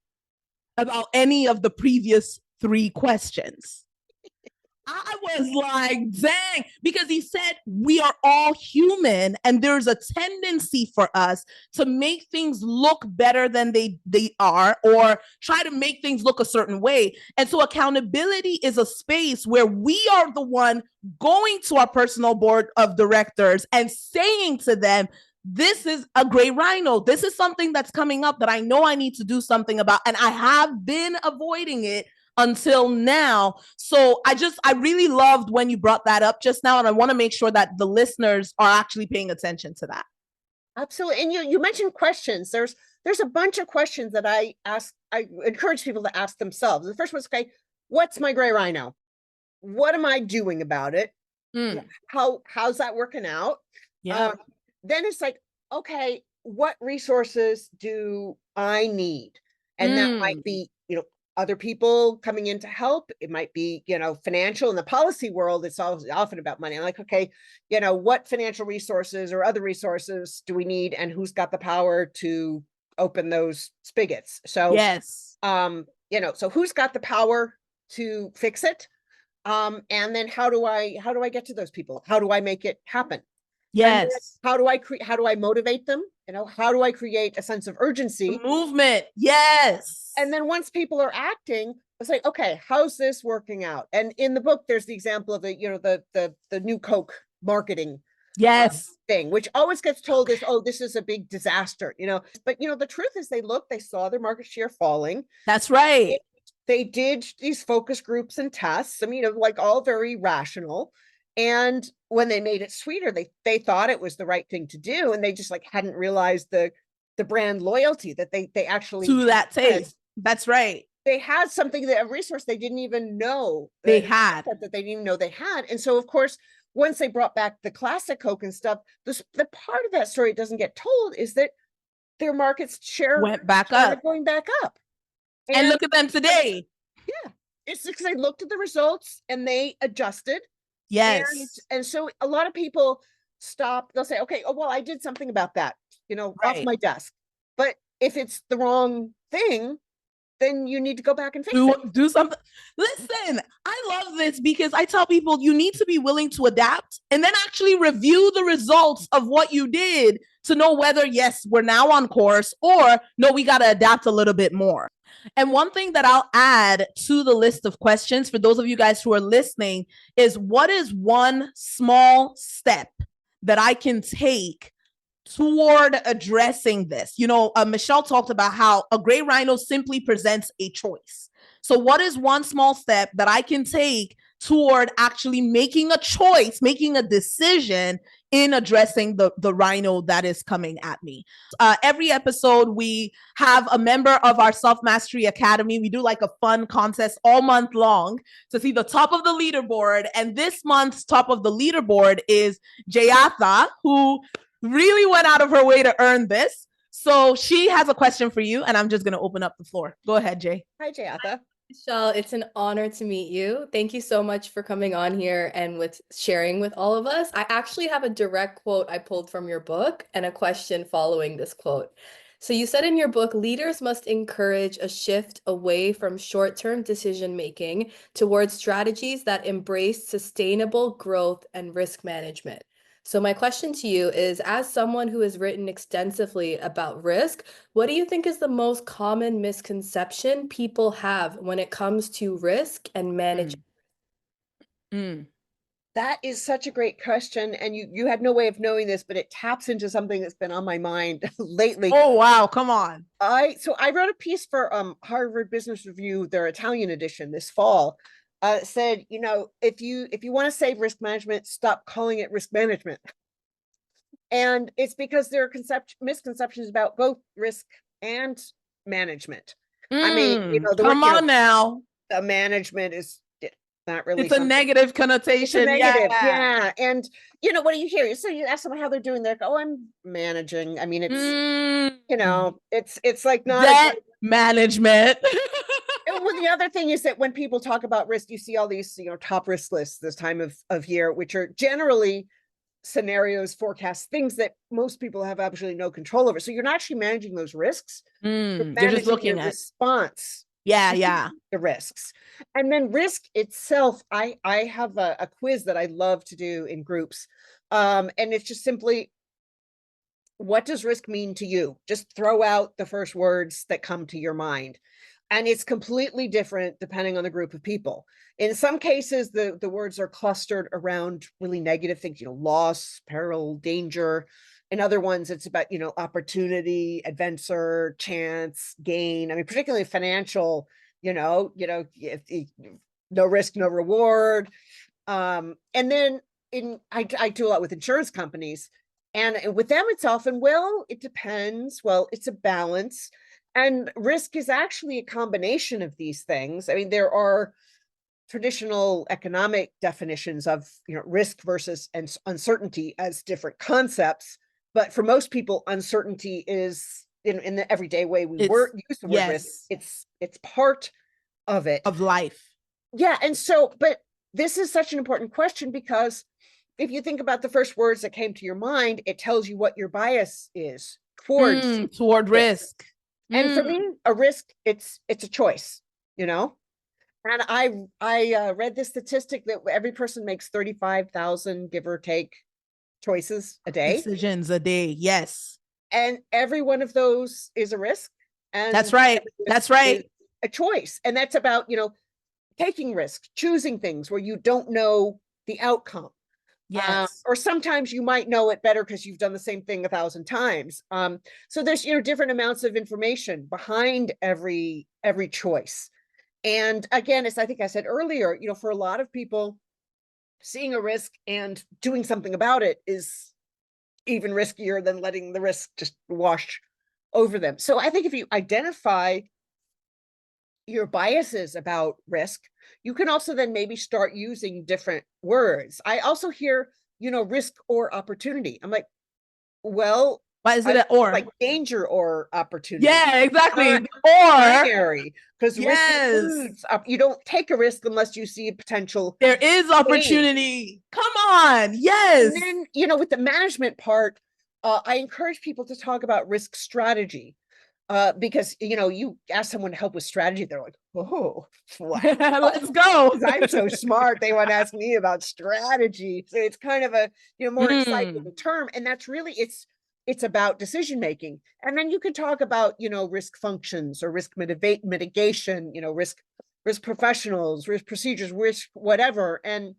about any of the previous 3 questions? I was like, dang, because he said we are all human, and there's a tendency for us to make things look better than they are, or try to make things look a certain way. And so accountability is a space where we are the one going to our personal board of directors and saying to them, this is a gray rhino. This is something that's coming up that I know I need to do something about, and I have been avoiding it until now. So I really loved when you brought that up just now, and I want to make sure that the listeners are actually paying attention to that. Absolutely. And you mentioned questions. There's a bunch of questions that I encourage people to ask themselves. The first one is, okay, what's my gray rhino? What am I doing about it? How's that working out? Then it's like, okay, what resources do I need? And that might be, other people coming in to help. It might be, financial. In the policy world, it's often about money. I'm like, okay, what financial resources or other resources do we need, and who's got the power to open those spigots? So yes, so who's got the power to fix it? And then how do I get to those people? How do I make it happen? Yes. How do I motivate them? How do I create a sense of urgency? The movement. Yes. And then once people are acting, it's like, okay, how's this working out? And in the book, there's the example of the new Coke marketing thing, which always gets told is, oh, this is a big disaster, but the truth is they saw their market share falling. That's right. They did these focus groups and tests. I mean, like, all very rational. And when they made it sweeter, they thought it was the right thing to do. And they just hadn't realized the brand loyalty that they actually to that taste. That's right. They had something, a resource they didn't even know they had. That they didn't even know they had. And so, of course, once they brought back the classic Coke and stuff, the part of that story that doesn't get told is that their market share Went back started up. going back up. And look at them today. Yeah, it's because they looked at the results and they adjusted. Yes. And so a lot of people stop. They'll say, okay, oh, well, I did something about that, off Right. my desk. But if it's the wrong thing, then you need to go back and fix it. Do something. Listen, I love this because I tell people you need to be willing to adapt and then actually review the results of what you did to know whether, yes, we're now on course, or no, we got to adapt a little bit more. And one thing that I'll add to the list of questions for those of you guys who are listening is, what is one small step that I can take toward addressing this? Michele talked about how a great rhino simply presents a choice. So what is one small step that I can take toward actually making a choice, making a decision in addressing the rhino that is coming at me? Every episode, we have a member of our Self-Mastery Academy. We do like a fun contest all month long to see the top of the leaderboard. And this month's top of the leaderboard is Jayatha, who really went out of her way to earn this. So she has a question for you, and I'm just going to open up the floor. Go ahead, Jay. Hi, Jayatha. Michele, it's an honor to meet you. Thank you so much for coming on here and with sharing with all of us. I actually have a direct quote I pulled from your book and a question following this quote. So you said in your book, leaders must encourage a shift away from short-term decision making towards strategies that embrace sustainable growth and risk management. So my question to you is, as someone who has written extensively about risk, what do you think is the most common misconception people have when it comes to risk and management? That is such a great question. And you had no way of knowing this, but it taps into something that's been on my mind lately. Oh, wow. Come on. So I wrote a piece for Harvard Business Review, their Italian edition this fall. Said, if you want to save risk management, stop calling it risk management. And it's because there are misconceptions about both risk and management. I mean, come on now. The management is not really. It's a negative connotation. It's a negative, yeah. And what do you hear? So you ask someone how they're doing. They're like, "Oh, I'm managing." I mean, it's it's like not debt management. Well, the other thing is that when people talk about risk, you see all these, top risk lists this time of year, which are generally scenarios, forecasts, things that most people have absolutely no control over. So you're not actually managing those risks. You're just looking at response. Yeah. The risks. And then risk itself, I have a quiz that I love to do in groups. And it's just simply, what does risk mean to you? Just throw out the first words that come to your mind. And it's completely different depending on the group of people. In some cases, the words are clustered around really negative things, loss, peril, danger. In other ones, it's about, opportunity, adventure, chance, gain. I mean, particularly financial, no risk, no reward. And then I do a lot with insurance companies. And with them, it's often, well, it depends. Well, it's a balance. And risk is actually a combination of these things. I mean, there are traditional economic definitions of risk versus uncertainty as different concepts. But for most people, uncertainty is in the everyday way we use the word risk. It's part of it. Of life. Yeah. And so, but this is such an important question because if you think about the first words that came to your mind, it tells you what your bias is toward risk. And for me, a risk, it's a choice, And I read this statistic that every person makes 35,000, give or take, choices a day. Decisions a day, yes. And every one of those is a risk. And that's right. That's right. A choice. And that's about, taking risks, choosing things where you don't know the outcome. Yes. Or sometimes you might know it better because you've done the same thing 1,000 times. So there's, different amounts of information behind every choice. And again, as I think I said earlier, for a lot of people, seeing a risk and doing something about it is even riskier than letting the risk just wash over them. So I think if you identify your biases about risk, you can also then maybe start using different words. I also hear, risk or opportunity. I'm like, well, Why is it an or? like danger or opportunity? Yeah, exactly. Not Or binary, because risk yes, includes you don't take a risk unless you see a potential there is gain. opportunity. Come on, yes. And then, with the management part, I encourage people to talk about risk strategy. Because you ask someone to help with strategy, they're like, "Oh, wow, Let's go." 'cause I'm so smart." They want to ask me about strategy, so it's kind of a more exciting term, and that's really it's about decision making. And then you can talk about risk functions or risk mitigation, risk professionals, risk procedures, risk whatever. And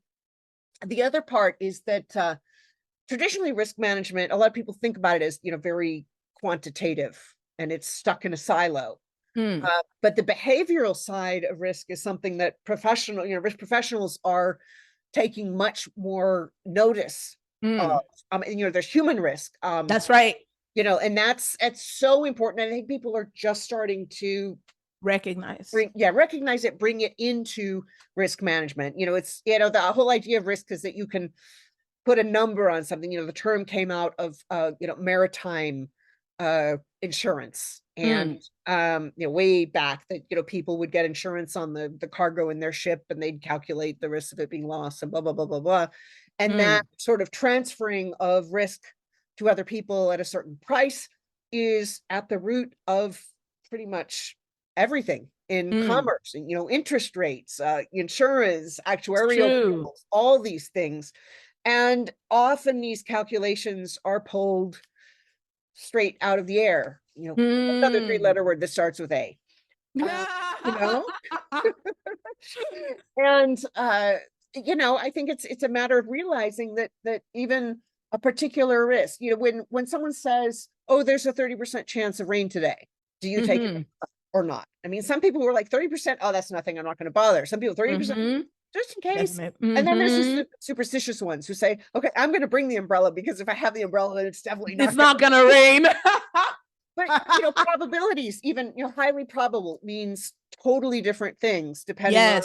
the other part is that traditionally risk management, a lot of people think about it as very quantitative, and it's stuck in a silo. But the behavioral side of risk is something that risk professionals are taking much more notice of. There's human risk. That's right. And that's so important. And I think people are just starting to Recognize it, bring it into risk management. It's the whole idea of risk is that you can put a number on something. The term came out of maritime insurance, and way back that people would get insurance on the cargo in their ship, and they'd calculate the risk of it being lost and blah blah blah blah blah. And that sort of transferring of risk to other people at a certain price is at the root of pretty much everything in commerce, and interest rates, insurance, actuarial tools, all these things. And often these calculations are pulled straight out of the air. Another 3-letter word that starts with A. And I think it's a matter of realizing that even a particular risk, when someone says, "Oh, there's a 30% chance of rain today," do you take it or not? I mean, some people were like 30%, oh, that's nothing, I'm not going to bother. Some people 30%, just in case. And then there's the superstitious ones who say, "Okay, I'm going to bring the umbrella, because if I have the umbrella, then it's definitely not going to rain." But probabilities, even highly probable, means totally different things depending on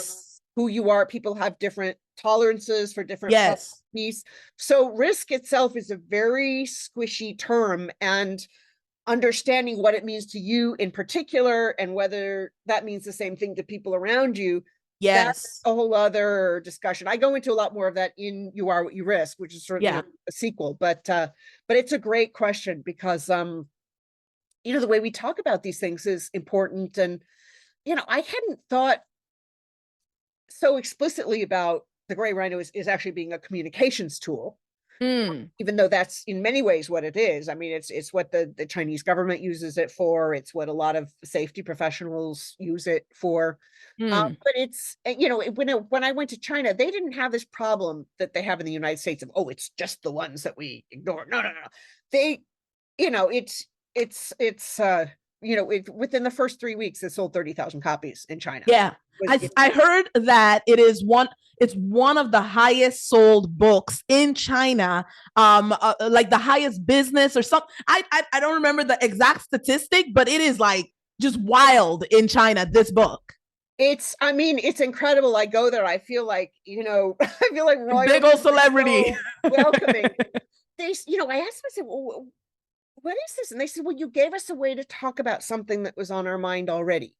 who you are. People have different tolerances for different probabilities. So risk itself is a very squishy term, and understanding what it means to you in particular, and whether that means the same thing to people around you, that's a whole other discussion. I go into a lot more of that in You Are What You Risk, which is certainly a sequel. But it's a great question, because the way we talk about these things is important. And I hadn't thought so explicitly about the gray rhino is actually being a communications tool, even though that's in many ways what it is. I mean, it's what the Chinese government uses it for. It's what a lot of safety professionals use it for. But it's when I went to China, they didn't have this problem that they have in the United States of, oh, it's just the ones that we ignore. No. They, within the first 3 weeks, it sold 30,000 copies in China. Yeah. I heard that it's one of the highest sold books in China, like the highest business or something. I don't remember the exact statistic, but it is like just wild in China, this book. It's incredible. I go there, I feel like, I feel like big old celebrity. So welcoming. I asked them, I said, well, what is this? And they said, well, you gave us a way to talk about something that was on our mind already.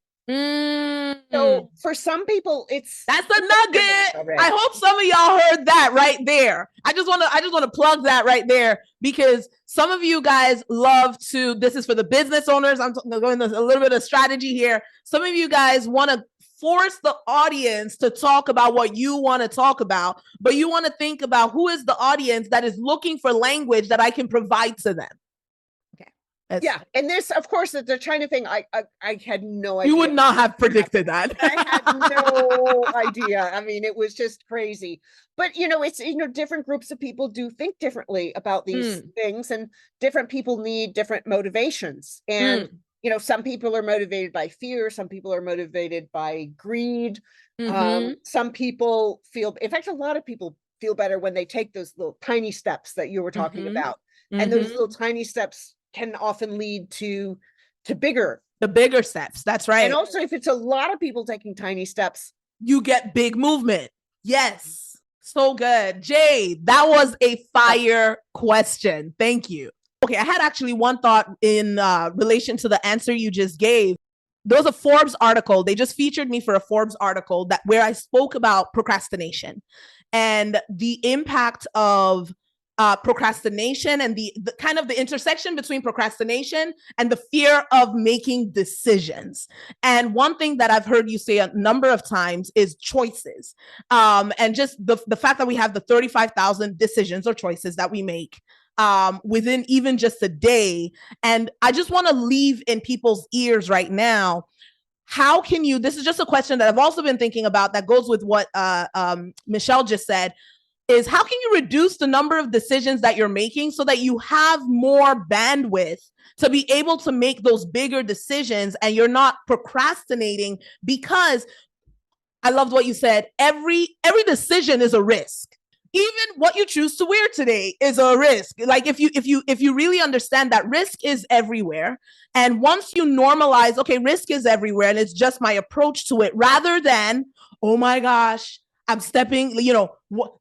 So for some people, that's the nugget. I hope some of y'all heard that right there. I just want to plug that right there, because some of you guys love to, this is for the business owners. I'm going a little bit of strategy here. Some of you guys want to force the audience to talk about what you want to talk about, but you want to think about who is the audience that is looking for language that I can provide to them. Yeah, and this, of course, the China thing, I had no idea. You would not have predicted that. I had no idea. I mean, it was just crazy. But it's different groups of people do think differently about these things, and different people need different motivations. And some people are motivated by fear. Some people are motivated by greed. Some people feel, in fact, a lot of people feel better when they take those little tiny steps that you were talking about, and those little tiny steps can often lead to bigger The bigger steps. That's right. And also, if it's a lot of people taking tiny steps, you get big movement. Yes. So good. Jade, that was a fire question. Thank you. Okay, I had actually one thought in relation to the answer you just gave. There was a Forbes article. They just featured me for a Forbes article that where I spoke about procrastination and the impact of procrastination and the kind of the intersection between procrastination and the fear of making decisions. And one thing that I've heard you say a number of times is choices. And just the fact that we have the 35,000 decisions or choices that we make within even just a day. And I just want to leave in people's ears right now. How can you, this is just a question that I've also been thinking about that goes with what Michele just said, is how can you reduce the number of decisions that you're making so that you have more bandwidth to be able to make those bigger decisions and you're not procrastinating? Because I loved what you said. Every decision is a risk. Even what you choose to wear today is a risk. Like if you really understand that risk is everywhere, and once you normalize, okay, risk is everywhere, and it's just my approach to it, rather than, oh my gosh, I'm stepping,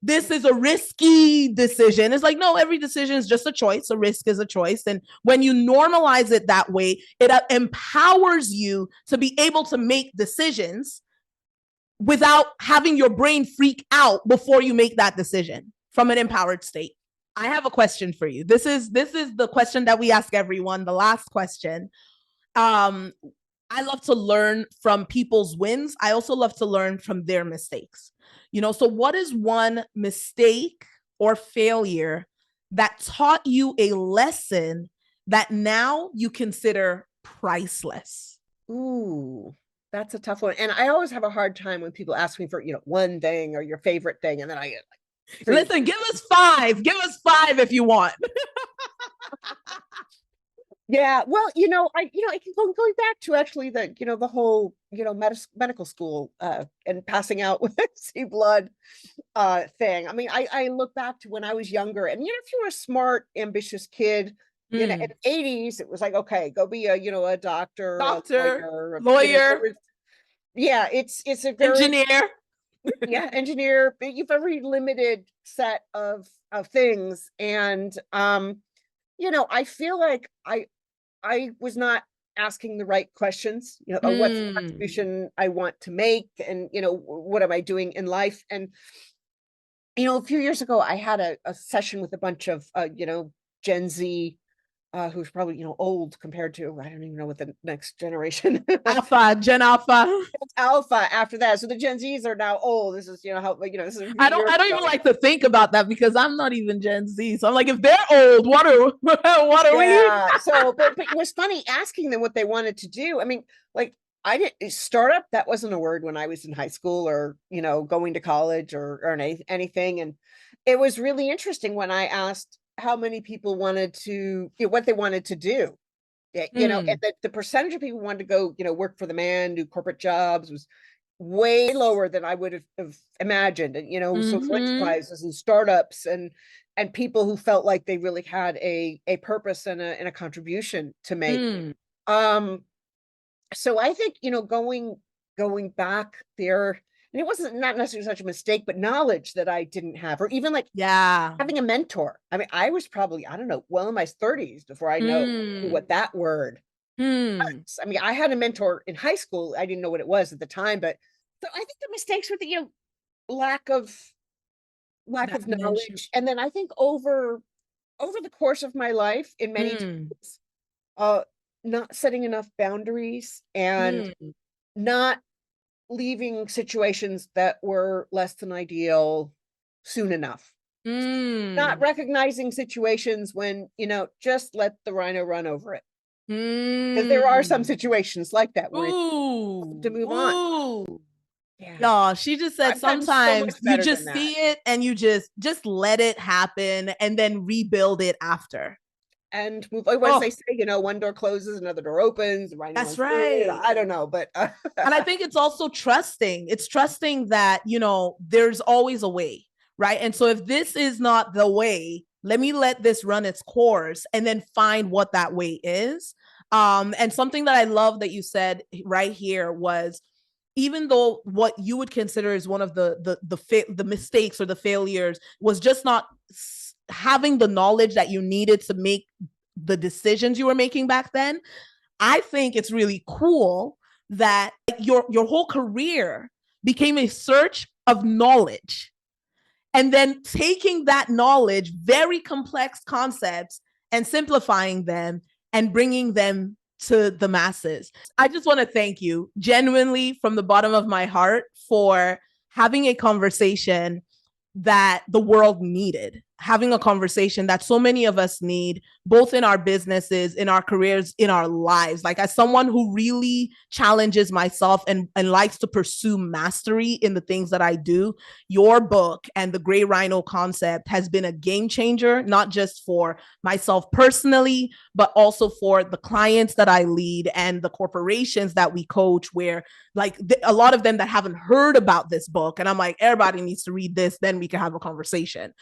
this is a risky decision. It's like, no, every decision is just a choice. A risk is a choice. And when you normalize it that way, it empowers you to be able to make decisions without having your brain freak out before you make that decision from an empowered state. I have a question for you. This is the question that we ask everyone, the last question. I love to learn from people's wins. I also love to learn from their mistakes. So what is one mistake or failure that taught you a lesson that now you consider priceless? Ooh, that's a tough one. And I always have a hard time when people ask me for, one thing or your favorite thing. And then I get like, listen, give us 5. Give us 5 if you want. Yeah, well, I can going back to actually the whole medical school and passing out with sea blood thing. I mean, I look back to when I was younger, and if you were a smart, ambitious kid, in the 80s, it was like, okay, go be a doctor, a lawyer. Yeah, it's a very engineer. Yeah, engineer. You've a very limited set of things, and I feel like I was not asking the right questions, what's the contribution I want to make, and what am I doing in life? And a few years ago, I had a session with a bunch of Gen Z, who's probably old compared to, I don't even know what the next generation. Gen Alpha. Alpha after that. So the Gen Zs are now old. This is how this is. I don't even like to think about that because I'm not even Gen Z. So I'm like, if they're old, what are we? So but it was funny asking them what they wanted to do. I mean, like, I didn't startup, that wasn't a word when I was in high school or going to college or anything. And it was really interesting when I asked how many people wanted to, what they wanted to do. And the percentage of people who wanted to go, work for the man, do corporate jobs was way lower than I would have imagined. And, social enterprises and startups and people who felt like they really had a purpose and a contribution to make. So I think, going back there, and it wasn't not necessarily such a mistake, but knowledge that I didn't have, or even having a mentor. I mean, I was probably, I don't know, well in my 30s before I know what that word was. I mean, I had a mentor in high school. I didn't know what it was at the time, but so I think the mistakes were the, lack of knowledge. And then I think over the course of my life, in many times, not setting enough boundaries and not leaving situations that were less than ideal soon enough. Not recognizing situations when, just let the rhino run over it. Because there are some situations like that where to move on. Yeah, she just said sometimes you just see it and you just let it happen and then rebuild it after. And move. What they say, one door closes, another door opens. That's right. I don't know, but and I think it's also trusting. It's trusting that there's always a way, right? And so if this is not the way, let me let this run its course and then find what that way is. And something that I love that you said right here was, even though what you would consider is one of the mistakes or the failures was just not having the knowledge that you needed to make the decisions you were making back then, I think it's really cool that your whole career became a search of knowledge, and then taking that knowledge, very complex concepts, and simplifying them and bringing them to the masses. I just want to thank you genuinely from the bottom of my heart for having a conversation that the world needed, having a conversation that so many of us need, both in our businesses, in our careers, in our lives. Like, as someone who really challenges myself and likes to pursue mastery in the things that I do, your book and the Gray Rhino concept has been a game changer, not just for myself personally, but also for the clients that I lead and the corporations that we coach, where like a lot of them that haven't heard about this book. And I'm like, everybody needs to read this, then we can have a conversation.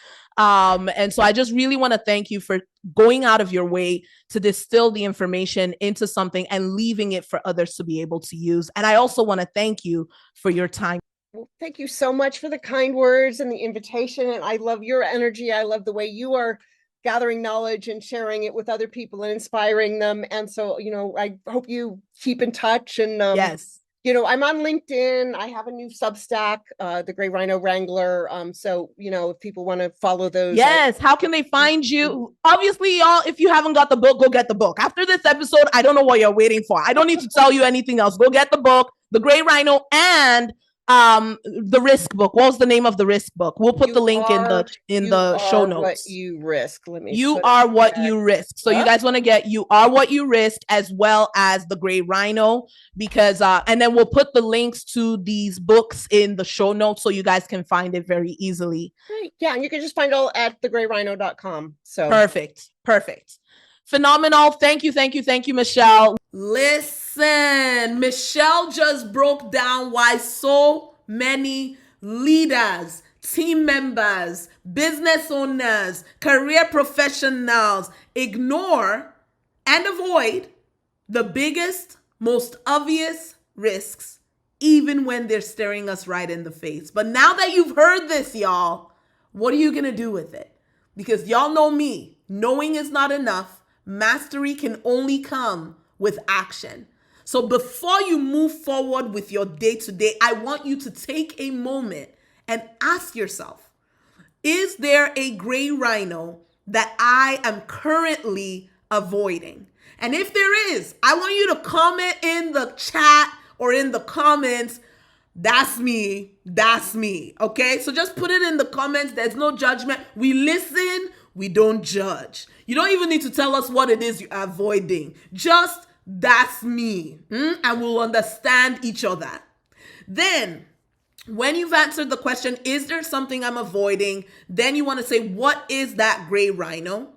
And so I just really want to thank you for going out of your way to distill the information into something and leaving it for others to be able to use. And I also want to thank you for your time. Well, thank you so much for the kind words and the invitation. And I love your energy. I love the way you are gathering knowledge and sharing it with other people and inspiring them. And so, I hope you keep in touch. And yes. I'm on LinkedIn. I have a new Substack, the Gray Rhino Wrangler. So, if people want to follow those. Yes. How can they find you? Obviously, y'all, if you haven't got the book, go get the book. After this episode, I don't know what you're waiting for. I don't need to tell you anything else. Go get the book, The Gray Rhino, and the risk book. What was the name of the risk book? We'll put the link in the show notes. What you risk. You are what you risk. So you guys want to get You Are What You Risk, as well as the Gray Rhino, because and then we'll put the links to these books in the show notes so you guys can find it very easily. Right. Yeah, and you can just find it all at thegrayrhino.com. So perfect. Phenomenal. Thank you, Michele. Listen, Michele just broke down why so many leaders, team members, business owners, career professionals ignore and avoid the biggest, most obvious risks, even when they're staring us right in the face. But now that you've heard this, y'all, what are you going to do with it? Because y'all know me, knowing is not enough. Mastery can only come with action. So before you move forward with your day-to-day, I want you to take a moment and ask yourself, is there a gray rhino that I am currently avoiding? And if there is, I want you to comment in the chat or in the comments, that's me, okay? So just put it in the comments. There's no judgment. We listen, we don't judge. You don't even need to tell us what it is you're avoiding. Just, that's me, and we'll understand each other. Then, when you've answered the question, is there something I'm avoiding? Then you want to say, what is that gray rhino?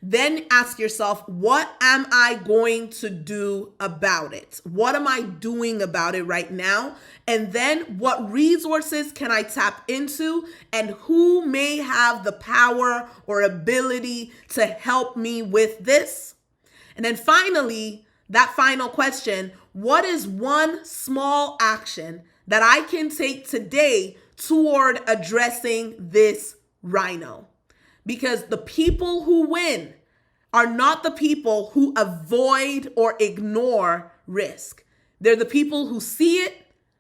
Then ask yourself, what am I going to do about it? What am I doing about it right now? And then what resources can I tap into, and who may have the power or ability to help me with this? And then finally, that final question, what is one small action that I can take today toward addressing this rhino? Because the people who win are not the people who avoid or ignore risk. They're the people who see it,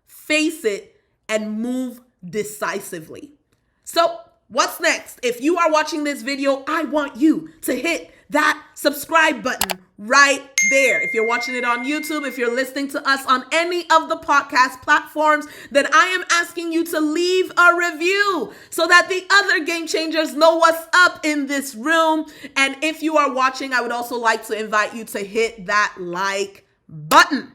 face it, and move decisively. So what's next? If you are watching this video, I want you to hit that subscribe button right there. If you're watching it on YouTube, if you're listening to us on any of the podcast platforms, then I am asking you to leave a review so that the other game changers know what's up in this room. And if you are watching, I would also like to invite you to hit that like button.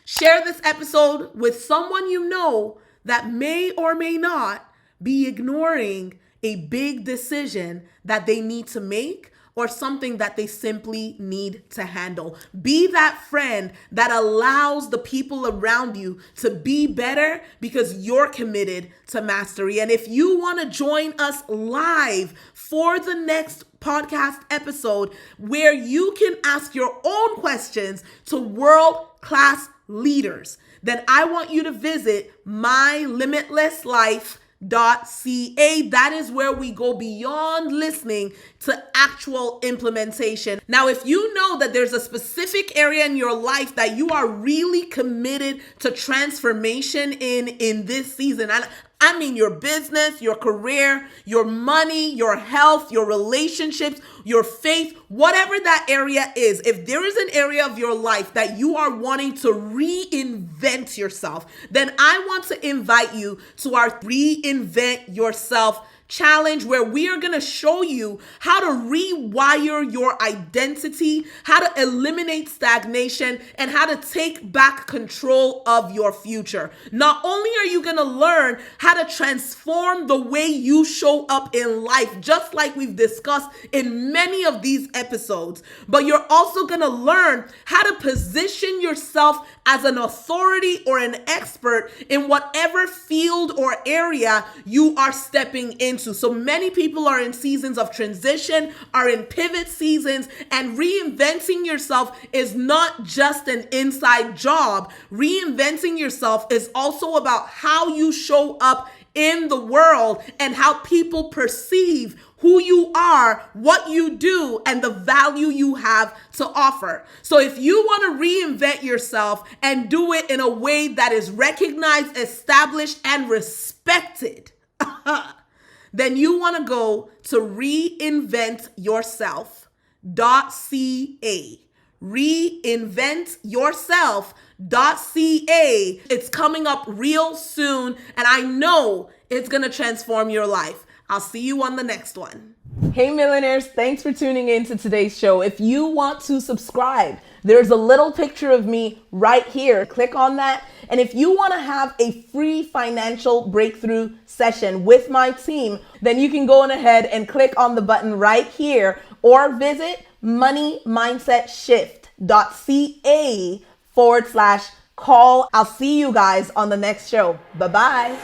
Share this episode with someone you know that may or may not be ignoring a big decision that they need to make, or something that they simply need to handle. Be that friend that allows the people around you to be better because you're committed to mastery. And if you want to join us live for the next podcast episode where you can ask your own questions to world-class leaders, then I want you to visit mylimitlesslife.ca. That is where we go beyond listening to actual implementation. Now, if you know that there's a specific area in your life that you are really committed to transformation in this season, I mean your business, your career, your money, your health, your relationships, your faith, whatever that area is, if there is an area of your life that you are wanting to reinvent yourself, then I want to invite you to our Reinvent Yourself challenge, where we are going to show you how to rewire your identity, how to eliminate stagnation, and how to take back control of your future. Not only are you going to learn how to transform the way you show up in life, just like we've discussed in many of these episodes, but you're also going to learn how to position yourself as an authority or an expert in whatever field or area you are stepping into. So many people are in seasons of transition, are in pivot seasons, and reinventing yourself is not just an inside job. Reinventing yourself is also about how you show up in the world and how people perceive who you are, what you do, and the value you have to offer. So if you want to reinvent yourself and do it in a way that is recognized, established, and respected, then you want to go to reinventyourself.ca. Reinventyourself.ca. It's coming up real soon, and I know it's going to transform your life. I'll see you on the next one. Hey millionaires, thanks for tuning in to today's show. If you want to subscribe, there's a little picture of me right here. Click on that. And if you want to have a free financial breakthrough session with my team, then you can go on ahead and click on the button right here or visit moneymindset.ca/call. I'll see you guys on the next show. Bye-bye.